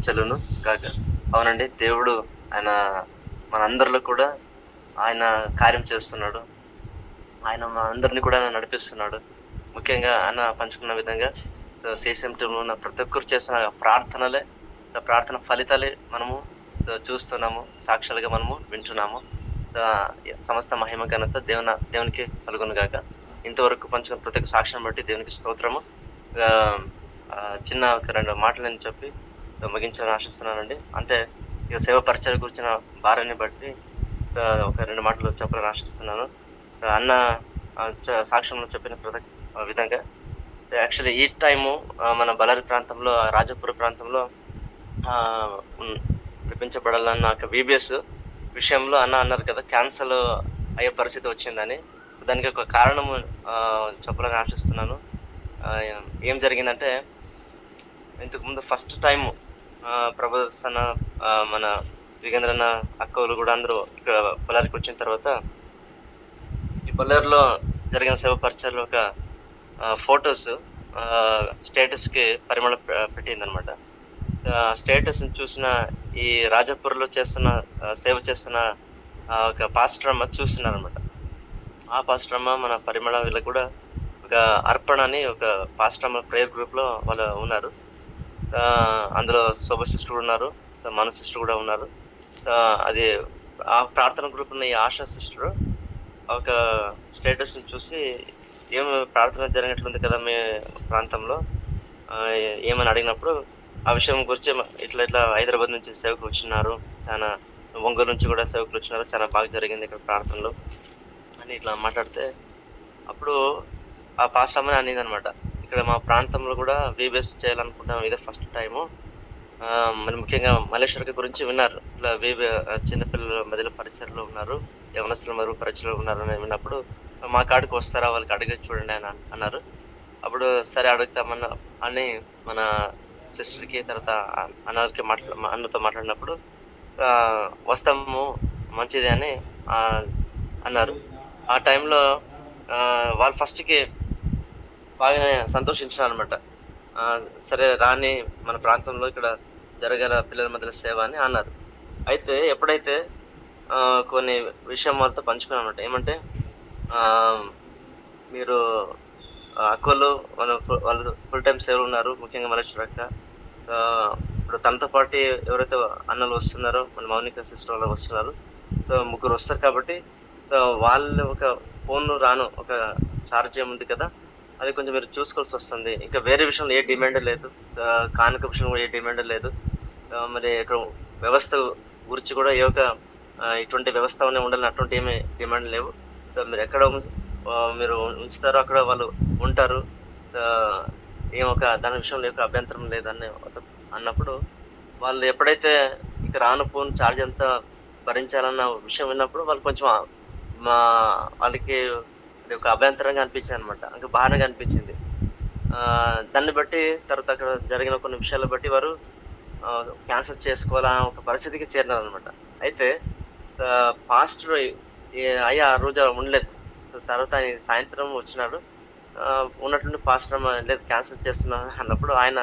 చెల్లును గాక. అవునండి, దేవుడు ఆయన మనందరిలో కూడా ఆయన కార్యం చేస్తున్నాడు. ఆయన మనందరినీ కూడా నడిపిస్తున్నాడు. ముఖ్యంగా ఆయన పంచుకున్న విధంగా CSM ఉన్న ప్రతి ఒక్కరు చేస్తున్న ప్రార్థనలే, ప్రార్థన ఫలితాలే మనము చూస్తున్నాము, సాక్ష్యాలుగా మనము వింటున్నాము. సమస్త మహిమ ఘనత దేవునికి కలుగును గాక. ఇంతవరకు పంచుకున్న ప్రతి ఒక్క సాక్ష్యం బట్టి దేవునికి స్తోత్రము. చిన్న ఒక 2 మాటలు నేను చెప్పి ముగించాలని ఆశిస్తున్నానండి. అంటే ఇక సేవ పరిచయం గురించిన భారాన్ని బట్టి ఒక 2 మాటలు చెప్పాలని ఆశిస్తున్నాను. అన్న సాక్ష్యంలో చెప్పిన ప్రతి విధంగా యాక్చువల్లీ ఈ టైము మన బళ్ళారి ప్రాంతంలో, రాజపుర ప్రాంతంలో నడిపించబడాలన్న ఒక VBS విషయంలో అన్నారు కదా, క్యాన్సల్ అయ్యే పరిస్థితి వచ్చిందని. దానికి ఒక కారణము చెప్పాలని ఆశిస్తున్నాను. ఏం జరిగిందంటే, ఇంతకుముందు ఫస్ట్ టైము ప్రభదర్శన మన దిగేంద్రన్న అక్కలు కూడా అందరూ ఇక్కడ బళ్ళారికి వచ్చిన తర్వాత ఈ బళ్ళారిలో జరిగిన సేవ పరిచయాలు ఒక ఫొటోస్ స్టేటస్కి పరిమళ పెట్టిందనమాట. స్టేటస్ని చూసిన ఈ రాజపూర్లో చేస్తున్న సేవ చేస్తున్న ఒక పాస్టర్ అమ్మ చూస్తున్నారనమాట. ఆ పాస్టర్ అమ్మ మన పరిమళ వీళ్ళకి కూడా ఒక అర్పణ అని ఒక పాస్టర్ అమ్మ ప్రేయర్ గ్రూప్లో వాళ్ళు ఉన్నారు. అందులో శోభ సిస్టర్ కూడా ఉన్నారు, మన సిస్టర్ కూడా ఉన్నారు. అది ఆ ప్రార్థన గ్రూప్ ఉన్న ఈ ఆశా సిస్టర్ ఒక స్టేటస్ని చూసి ఏం ప్రార్థన జరిగినట్లుంది కదా మీ ప్రాంతంలో ఏమని అడిగినప్పుడు ఆ విషయం గురించి ఇట్లా హైదరాబాద్ నుంచి సేవకులు వచ్చినారు, చాలా ఒంగోలు నుంచి కూడా సేవకులు వచ్చినారు, చాలా బాగా జరిగింది ఇక్కడ ప్రార్థనలు అని ఇట్లా మాట్లాడితే, అప్పుడు ఆ పాస్టర్ అమ్మని అనేది అనమాట, ఇక్కడ మా ప్రాంతంలో కూడా VBS చేయాలనుకుంటాం, ఇదే ఫస్ట్ టైము. మరి ముఖ్యంగా మల్లేశ్వరి గురించి విన్నారు, ఇట్లా చిన్నపిల్లల మధ్యలో పరిచయలో ఉన్నారు, యవనస్తుల మధ్య పరిచయలో ఉన్నారు అని విన్నప్పుడు మా కాడికి వస్తారా, వాళ్ళకి అడిగి చూడండి అని అన్నారు. అప్పుడు సరే అడుగుతామన్న అని మన సిస్టర్కి తర్వాత అన్నకి అన్నతో మాట్లాడినప్పుడు వస్తాము మంచిది అని అన్నారు. ఆ టైంలో వాళ్ళు ఫస్ట్కి బాగా సంతోషించారు అనమాట. సరే రాని మన ప్రాంతంలో ఇక్కడ జరగల పిల్లల మధ్యలో సేవ అని అన్నారు. అయితే ఎప్పుడైతే కొన్ని విషయం వాళ్ళతో పంచుకున్నాను అనమాట. ఏమంటే మీరు అక్కలు వాళ్ళు ఫుల్ టైం సేవలు ఉన్నారు, ముఖ్యంగా మలేశ్వర అక్క. ఇప్పుడు తనతో పాటు ఎవరైతే అన్నలు వస్తున్నారో మన మౌనిక సిస్టర్ వాళ్ళు వస్తున్నారు. సో 3 వస్తారు కాబట్టి సో వాళ్ళు ఒక ఫోన్ రాను ఒక ఛార్జ్ ఏముంది కదా, అది కొంచెం మీరు చూసుకోవాల్సి వస్తుంది. ఇంకా వేరే విషయంలో ఏ డిమాండ్ లేదు, కానుక విషయంలో ఏ డిమాండ్ లేదు. మరి ఇక్కడ వ్యవస్థ గురించి కూడా ఏ ఒక ఇటువంటి వ్యవస్థ ఉండాలని అటువంటి ఏమీ డిమాండ్ లేవు. సో మీరు ఎక్కడ మీరు ఉంచుతారో అక్కడ వాళ్ళు ఉంటారు, దాని విషయంలో యొక్క అభ్యంతరం లేదని అన్నప్పుడు వాళ్ళు ఎప్పుడైతే ఇక రాను ఫోన్ ఛార్జ్ ఎంత భరించాలన్న విషయం విన్నప్పుడు వాళ్ళు కొంచెం వాళ్ళకి అది ఒక అభ్యంతరంగా అనిపించింది అనమాట. ఇంకా బాగానే అనిపించింది. దాన్ని బట్టి తర్వాత అక్కడ జరిగిన కొన్ని విషయాలు బట్టి వారు క్యాన్సల్ చేసుకోవాలన్న ఒక పరిస్థితికి చేరినారు అనమాట. అయితే పాస్టర్ అయ్యా ఆ రోజు ఉండలేదు. తర్వాత ఆయన సాయంత్రం వచ్చినాడు, ఉన్నట్టుండి పాస్టర్ లేదు క్యాన్సిల్ చేస్తున్నాను అన్నప్పుడు ఆయన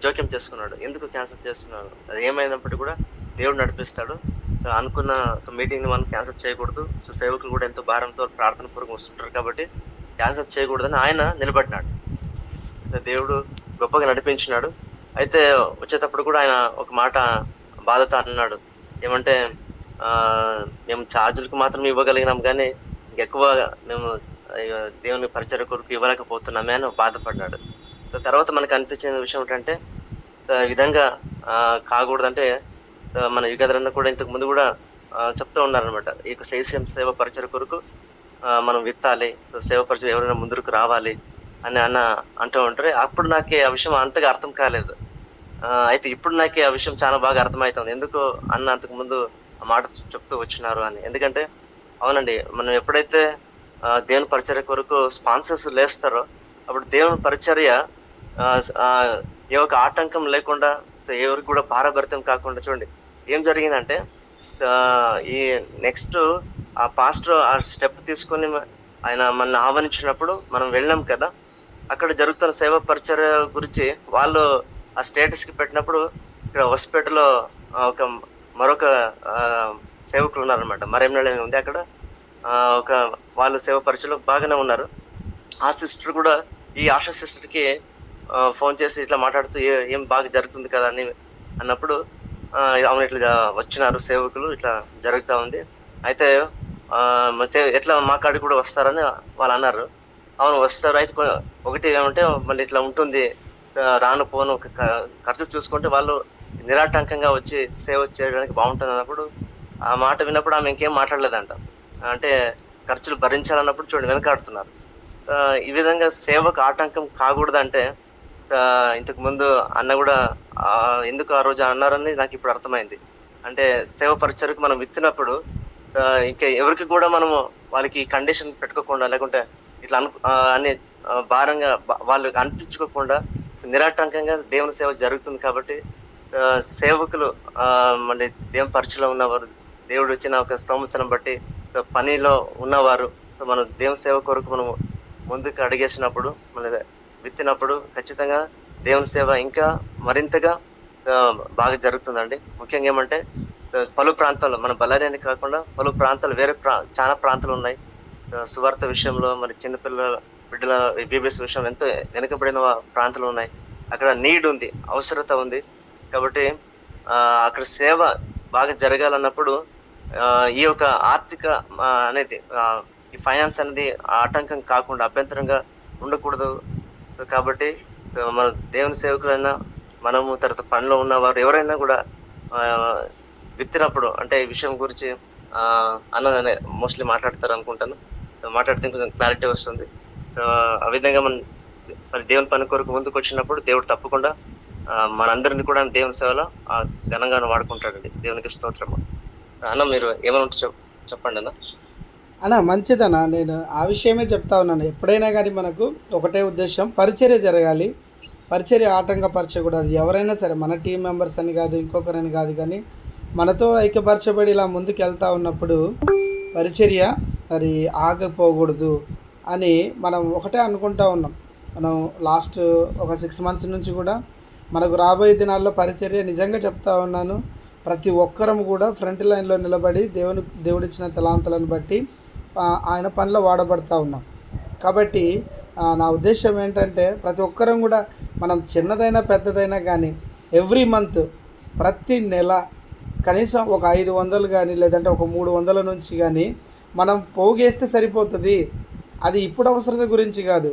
జోక్యం చేసుకున్నాడు. ఎందుకు క్యాన్సిల్ చేస్తున్నాడు, అది ఏమైనప్పటికీ కూడా దేవుడు నడిపిస్తాడు, అనుకున్న మీటింగ్ని మనం క్యాన్సిల్ చేయకూడదు. సో సేవకులు కూడా ఎంతో భారంతో ప్రార్థన పూర్వకం వస్తుంటారు కాబట్టి క్యాన్సిల్ చేయకూడదని ఆయన నిలబడినాడు. దేవుడు గొప్పగా నడిపించినాడు. అయితే వచ్చేటప్పుడు కూడా ఆయన ఒక మాట బాధతో అన్నాడు, ఏమంటే మేము ఛార్జీలకు మాత్రం ఇవ్వగలిగినాం కానీ ఇంకెక్కువ మేము దేవుని పరిచయ కొరకు ఇవ్వలేకపోతున్నామే అని బాధపడ్డాడు. తర్వాత మనకు అనిపించిన విషయం ఏంటంటే ఈ విధంగా కాకూడదంటే మన యుగధరన్న కూడా ఇంతకు ముందు కూడా చెప్తూ ఉన్నారనమాట, ఈ CSM సేవ పరిచయ కొరకు మనం విత్తాలి, సో సేవ పరిచయం ఎవరైనా ముందుకు రావాలి అని అంటూ ఉంటారు. అప్పుడు నాకు ఆ విషయం అంతగా అర్థం కాలేదు. అయితే ఇప్పుడు నాకు ఆ విషయం చాలా బాగా అర్థమవుతుంది, ఎందుకు అంతకు ముందు ఆ మాట చెప్తూ వచ్చినారు అని. ఎందుకంటే అవునండి, మనం ఎప్పుడైతే దేవుని పరిచర్య కొరకు స్పాన్సర్స్ లేస్తారో అప్పుడు దేవుని పరిచర్య ఏ ఒక ఆటంకం లేకుండా, సో ఎవరికి కూడా భారభరితం కాకుండా చూడండి ఏం జరిగిందంటే, ఈ నెక్స్ట్ ఆ పాస్టర్ ఆ స్టెప్ తీసుకొని ఆయన మనల్ని ఆహ్వానించినప్పుడు మనం వెళ్ళాం కదా, అక్కడ జరుగుతున్న సేవా పరిచర్య గురించి వాళ్ళు ఆ స్టేటస్ కి పెట్టినప్పుడు, ఇక్కడ హొసపేటలో ఒక మరొక సేవకులు ఉన్నారనమాట. మరేంనళ ఉంది అక్కడ, ఒక వాళ్ళు సేవ పరిచయలో బాగానే ఉన్నారు. ఆ సిస్టర్ కూడా ఈ ఆశా సిస్టర్కి ఫోన్ చేసి ఇట్లా మాట్లాడుతూ ఏం బాగా జరుగుతుంది కదా అని అన్నప్పుడు, అవును ఇట్లా వచ్చినారు సేవకులు, ఇట్లా జరుగుతూ ఉంది, అయితే ఎట్లా మా కాడికి కూడా వస్తారని వాళ్ళు అన్నారు. అవును వస్తారు, అయితే ఒకటి ఏమంటే మళ్ళీ ఇట్లా ఉంటుంది, రాను పోను ఖర్చు చూసుకుంటే వాళ్ళు నిరాటంకంగా వచ్చి సేవ చేయడానికి బాగుంటుంది అన్నప్పుడు, ఆ మాట విన్నప్పుడు ఆమె ఇంకేం మాట్లాడలేదంట. అంటే ఖర్చులు భరించాలన్నప్పుడు చూడండి వెనకాడుతున్నారు. ఈ విధంగా సేవకు ఆటంకం కాకూడదంటే, ఇంతకు ముందు అన్న కూడా ఎందుకు ఆ రోజు అన్నారని నాకు ఇప్పుడు అర్థమైంది. అంటే సేవ పరిచయకు మనం విత్తినప్పుడు ఇంకా ఎవరికి కూడా మనము వాళ్ళకి కండిషన్ పెట్టుకోకుండా, లేకుంటే ఇట్లా అన్ని భారంగా వాళ్ళు అనిపించుకోకుండా నిరాటంకంగా దేవుని సేవ జరుగుతుంది. కాబట్టి సేవకులు మళ్ళీ దేవుని పరిచయలో ఉన్నవారు, దేవుడు వచ్చిన ఒక స్తోమతను బట్టి పనిలో ఉన్నవారు, సో మనం దేవుని సేవ కొరకు మనము ముందుకు అడిగేసినప్పుడు, మన విత్తినప్పుడు ఖచ్చితంగా దేవుని సేవ ఇంకా మరింతగా బాగా జరుగుతుందండి. ముఖ్యంగా ఏమంటే పలు ప్రాంతాల్లో, మన బళ్ళారి కాకుండా పలు ప్రాంతాలు, వేరే చాలా ప్రాంతాలు ఉన్నాయి. సువార్త విషయంలో మరి చిన్నపిల్లల బిడ్డల బీబీఎస్ విషయం ఎంతో వెనుకబడిన ప్రాంతాలు ఉన్నాయి. అక్కడ నీడ్ ఉంది, అవసరత ఉంది. కాబట్టి అక్కడ సేవ బాగా జరగాలన్నప్పుడు ఈ యొక్క ఆర్థిక అనేది, ఈ ఫైనాన్స్ అనేది ఆటంకం కాకుండా, అభ్యంతరంగా ఉండకూడదు. సో కాబట్టి మన దేవుని సేవకులైనా, మనము తర్వాత పనిలో ఉన్నవారు ఎవరైనా కూడా విత్తినప్పుడు, అంటే ఈ విషయం గురించి అన్నదనే మోస్ట్లీ మాట్లాడతారు అనుకుంటాను. మాట్లాడితే కొంచెం క్లారిటీ వస్తుంది. ఆ విధంగా మన దేవుని పని కొరకు ముందుకు వచ్చినప్పుడు దేవుడు తప్పకుండా మనందరినీ కూడా దేవుని సేవలో ఘనంగా వాడుకుంటాడండి. దేవునికి స్తోత్రము. అన్న మీరు ఏమైనా చెప్పండి అన్న. అన్న మంచిదన్న, నేను ఆ విషయమే చెప్తా ఉన్నాను. ఎప్పుడైనా కానీ మనకు ఒకటే ఉద్దేశం, పరిచర్య జరగాలి, పరిచర్య ఆటంకపరచకూడదు. ఎవరైనా సరే, మన టీం మెంబర్స్ అని కాదు, ఇంకొకరని కాదు, కానీ మనతో ఐక్యపరచబడి ఇలా ముందుకు వెళ్తూ ఉన్నప్పుడు పరిచర్య మరి ఆగపోకూడదు అని మనం ఒకటే అనుకుంటా ఉన్నాం. మనం లాస్ట్ ఒక 6 months నుంచి కూడా మనకు రాబోయే దినాల్లో పరిచర్య, నిజంగా చెప్తా ఉన్నాను, ప్రతి ఒక్కరం కూడా ఫ్రంట్ లైన్లో నిలబడి దేవుడిచ్చిన తలాంతులను బట్టి ఆయన పనిలో వాడబడతా ఉన్నాం. కాబట్టి నా ఉద్దేశం ఏంటంటే, ప్రతి ఒక్కరం కూడా మనం చిన్నదైనా పెద్దదైనా కానీ ఎవ్రీ మంత్, ప్రతి నెల కనీసం ఒక 500 కానీ, లేదంటే ఒక 300 నుంచి కానీ మనం పోగేస్తే సరిపోతుంది. అది ఇప్పుడు అవసరత గురించి కాదు,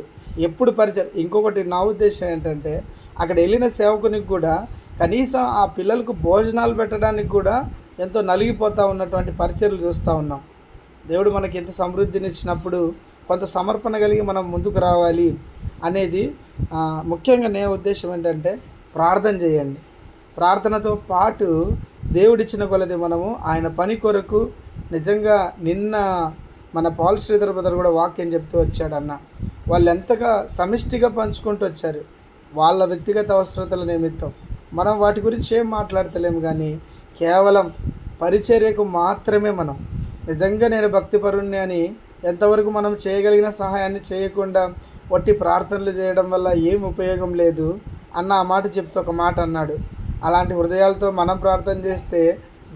ఎప్పుడు పరిచయం. ఇంకొకటి నా ఉద్దేశం ఏంటంటే, అక్కడ వెళ్ళిన సేవకునికి కూడా కనీసం ఆ పిల్లలకు భోజనాలు పెట్టడానికి కూడా ఎంతో నలిగిపోతూ ఉన్నటువంటి పరిచర్లు చూస్తూ ఉన్నాం. దేవుడు మనకి ఎంత సమృద్ధినిచ్చినప్పుడు కొంత సమర్పణ కలిగి మనం ముందుకు రావాలి అనేది ముఖ్యంగా నే ఉద్దేశం ఏంటంటే, ప్రార్థన చేయండి. ప్రార్థనతో పాటు దేవుడిచ్చిన కొలది మనము ఆయన పని కొరకు, నిజంగా నిన్న మన పాల్ శ్రీధర్ బ్రదర్ కూడా వాక్యం చెప్తూ వచ్చాడన్న, వాళ్ళు ఎంతగా సమిష్టిగా పంచుకుంటూ వచ్చారు వాళ్ళ వ్యక్తిగత అవసరతల నిమిత్తం. మనం వాటి గురించి ఏం మాట్లాడతలేము, కానీ కేవలం పరిచర్యకు మాత్రమే మనం, నిజంగా నేను భక్తిపరుణ్ణి అని ఎంతవరకు మనం చేయగలిగిన సహాయాన్ని చేయకుండా వట్టి ప్రార్థనలు చేయడం వల్ల ఏం ఉపయోగం లేదు అన్న ఆ మాట చెప్తూ ఒక మాట అన్నాడు. అలాంటి హృదయాలతో మనం ప్రార్థన చేస్తే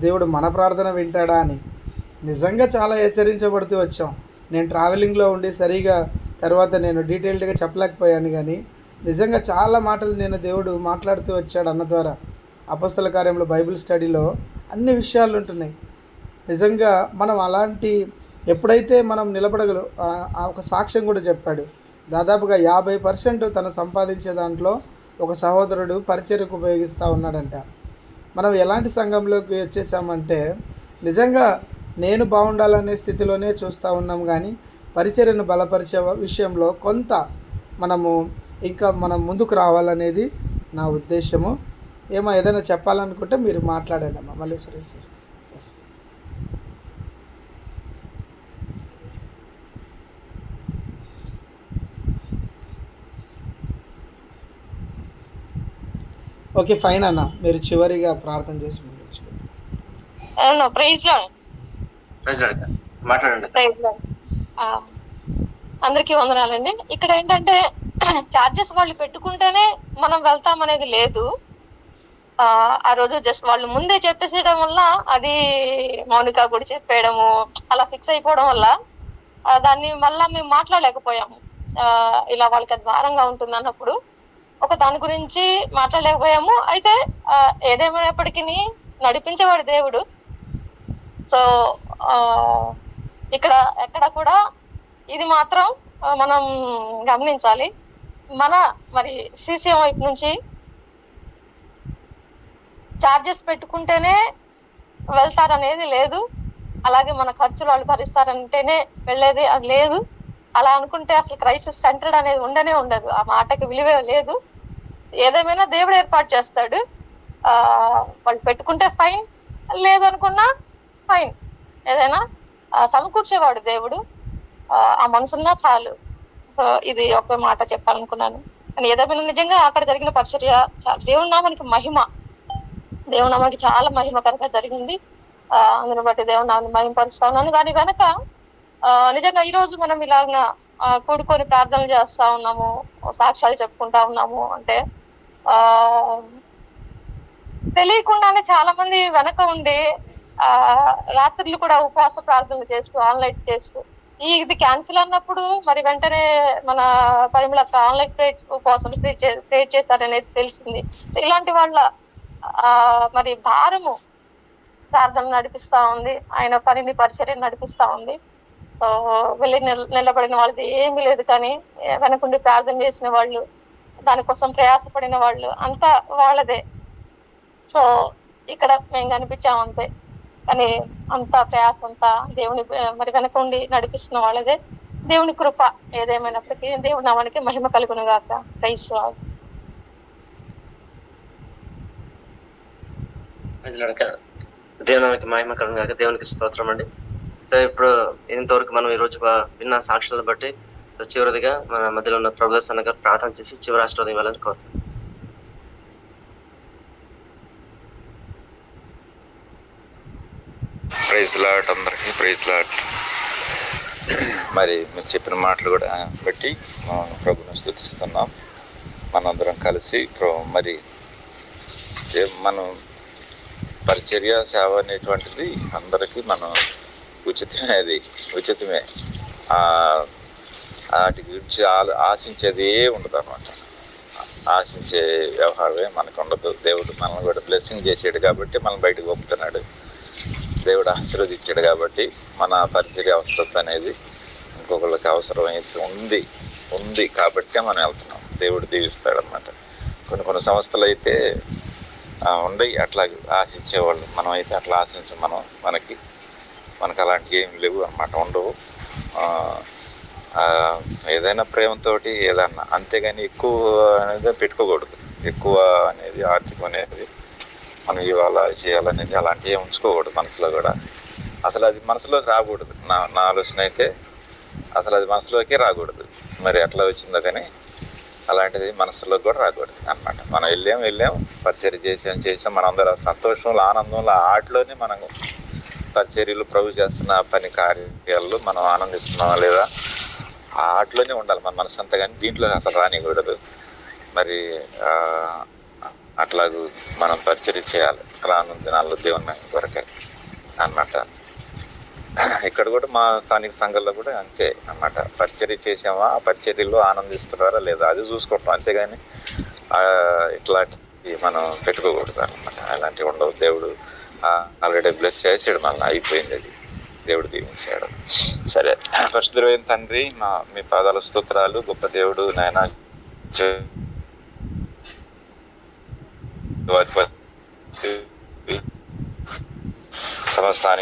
దేవుడు మన ప్రార్థన వింటాడా అని నిజంగా చాలా హెచ్చరించబడుతూ వచ్చాం. నేను ట్రావెలింగ్లో ఉండి సరిగా తర్వాత నేను డీటెయిల్డ్గా చెప్పలేకపోయాను, కానీ నిజంగా చాలా మాటలు నేను దేవుడు మాట్లాడుతూ వచ్చాడు అన్న ద్వారా. అపొస్తల కార్యంలో బైబిల్ స్టడీలో అన్ని విషయాలు ఉంటున్నాయి. నిజంగా మనం అలాంటి ఎప్పుడైతే మనం నిలబడగలం, ఒక సాక్ష్యం కూడా చెప్పాడు. దాదాపుగా 50% తను సంపాదించే దాంట్లో ఒక సహోదరుడు పరిచర్యకు ఉపయోగిస్తూ ఉన్నాడంట. మనం ఎలాంటి సంఘంలోకి వచ్చేసామంటే, నిజంగా నేను బాగుండాలనే స్థితిలోనే చూస్తూ ఉన్నాం, కానీ పరిచర్యను బలపరిచే విషయంలో కొంత మనం ముందుకు రావాలనేది నా ఉద్దేశము. ఏదైనా చెప్పాలనుకుంటే మీరు మాట్లాడండి అమ్మా. మళ్ళీ సురేష్. ఓకే ఫైన్ అన్న, మీరు చివరిగా ప్రార్థన చేసి ముగించుకోండి. ప్రైజ్ లో మాట్లాడండి. ప్రైజ్ లో అందరికీ వందనాలండి. ఇక్కడ ఏంటంటే చార్జెస్ వాళ్ళు పెట్టుకుంటేనే మనం వెళ్తాం అనేది లేదు. ఆ రోజు జస్ట్ వాళ్ళు ముందే చెప్పేసేయడం వల్ల, అది మౌనిక కూడా చెప్పేయడము అలా ఫిక్స్ అయిపోవడం వల్ల దాన్ని మళ్ళా మేము మాట్లాడలేకపోయాము. ఇలా వాళ్ళకి అది భారంగా ఉంటుంది అన్నప్పుడు ఒక దాని గురించి మాట్లాడలేకపోయాము. అయితే ఏదేమైనప్పటికీ నడిపించేవాడు దేవుడు. సో ఇక్కడ ఎక్కడ కూడా ఇది మాత్రం మనం గమనించాలి. మరి CCM వైపు నుంచి చార్జెస్ పెట్టుకుంటేనే వెళ్తారనేది లేదు. అలాగే మన ఖర్చులు వాళ్ళు భరిస్తారంటేనే వెళ్ళేది అది లేదు. అలా అనుకుంటే అసలు క్రైస్ట్ సెంటర్డ్ అనేది ఉండనే ఉండదు. ఆ మాటకి విలువే లేదు. ఏదేమైనా దేవుడు ఏర్పాటు చేస్తాడు. వాళ్ళు పెట్టుకుంటే ఫైన్, లేదనుకున్నా ఫైన్. ఏదైనా సమకూర్చేవాడు దేవుడు. ఆ మనసున్నా చాలు. సో ఇది ఒక మాట చెప్పాలనుకున్నాను. కానీ ఏదేమైనా నిజంగా అక్కడ జరిగిన పరిచర్య దేవుని నామానికి మహిమ, దేవుని నామానికి చాలా మహిమకరంగా జరిగింది. అందుని బట్టి దేవుని నామాన్ని మహిమపరుస్తా ఉన్నాను. దాని వెనక నిజంగా ఈ రోజు మనం ఇలాగ కూడుకొని ప్రార్థనలు చేస్తా ఉన్నాము, సాక్ష్యాలు చెప్పుకుంటా ఉన్నాము అంటే తెలియకుండానే చాలా మంది వెనక ఉండి రాత్రులు కూడా ఉపవాస ప్రార్థనలు చేస్తూ, ఆన్లైన్ చేస్తూ, ఇది క్యాన్సిల్ అన్నప్పుడు మరి వెంటనే మన పరిమళక్క ఆన్లైన్ ఉపవాసం క్రియేట్ చేశారనేది తెలిసింది. సో ఇలాంటి వాళ్ళ మరి భారము ప్రార్థన నడిపిస్తా ఉంది, ఆయన పనిని పరిచర్య నడిపిస్తా ఉంది. సో వెళ్ళి నిలబడిన వాళ్ళది ఏమీ లేదు, కానీ వెనకుండి ప్రార్థన చేసిన వాళ్ళు, దానికోసం ప్రయాసపడిన వాళ్ళు అంతా వాళ్ళదే. సో ఇక్కడ మేము కనిపించాం అంతే, కానీ అంత ప్రయాస అంతా దేవుని మరి వెనకుండి నడిపిస్తున్న వాళ్ళదే. దేవుని కృప ఏదేమైనప్పటికీ దేవుని నామానికి మహిమ కలుగును గాక. Praise lord. దేవునికి మహిమ కలుగును గాక. దేవునికి స్తోత్రం అండి. సో ఇప్పుడు ఇంతవరకు మనం ఈరోజు విన్న సాక్ష్యాలను బట్టి సో చివరిదిగా మన మధ్యలో ఉన్న ప్రభుదాస్ అన్న గారు ప్రార్థన చేసి చివరి ఆశీర్వాదం ఇవ్వాలని కోరుతున్నాను. ప్రైజ్ లాట్ అందరికీ, ప్రైజ్ లాట్. మరి మీరు చెప్పిన మాటలు కూడా బట్టి ప్రభుని స్తుతిస్తున్నాం. మనందరం కలిసి మరి మనం పరిచర్య సేవ అనేటువంటిది అందరికీ మనం ఉచితమే, అది ఉచితమే. వాటి గురించి ఆశించేది ఉండదు అన్నమాట. ఆశించే వ్యవహారమే మనకు ఉండదు. దేవుడు మనల్ని కూడా బ్లెస్సింగ్ చేసాడు కాబట్టి మనం బయటకు పంపుతున్నాడు. దేవుడు ఆశీర్వదించాడు కాబట్టి మన పరిచర్య అవసరం అనేది ఇంకొకళ్ళకి అవసరమైతే ఉంది కాబట్టే మనం వెళ్తున్నాం. దేవుడు దీవిస్తాడనమాట. కొన్ని సంస్థలు అయితే ఉండయి అట్లా ఆశించేవాళ్ళు. మనం అయితే అట్లా ఆశించం. మనకు అలాంటివి ఏమి లేవు అన్నమాట, ఉండవు. ఏదైనా ప్రేమతోటి ఏదన్నా, అంతేగాని ఎక్కువ అనేది పెట్టుకోకూడదు. ఎక్కువ అనేది ఆర్థికం అనేది మనం ఇవాళ చేయాలనేది అలాంటివి ఉంచుకోకూడదు మనసులో కూడా. అసలు అది మనసులోకి రాకూడదు. నా ఆలోచన అయితే అసలు అది మనసులోకి రాకూడదు. మరి ఎట్లా వచ్చిందో కానీ అలాంటిది మనసులోకి కూడా రాకూడదు అన్నమాట. మనం వెళ్ళాం పరిచర్య చేసాం మనందరం సంతోషంలో, ఆనందంలో, ఆటలోనే మనం పరిచర్యలు ప్రభు చేస్తున్న పని కార్యాల్లో మనం ఆనందిస్తున్నామా లేదా, ఆ ఆటలోనే ఉండాలి మన మనసు అంతా. కానీ దీంట్లో అసలు రానికూడదు. మరి అట్లాగూ మనం పరిచర్య చేయాలి రానున్న దినాల్లో దేవుని కొరకే అన్నమాట. ఇక్కడ కూడా మా స్థానిక సంఘాల్లో కూడా అంతే అన్నమాట. పరిచర్య చేసామా, ఆ పరిచర్యలో ఆనందిస్తున్నారా లేదా అది చూసుకుంటాం. అంతేగాని ఇట్లాంటివి మనం పెట్టుకోకూడదు అన్నమాట. అలాంటివి ఉండవు. దేవుడు ఆల్రెడీ బ్లెస్ చేసాడు, మళ్ళీ అయిపోయింది. అది దేవుడు దీవించాడు. సరే, పరిశుద్ధుడైన తండ్రి, మీ పాదాల స్తోత్రాలు. గొప్ప దేవుడు నాయన, సమస్తానికి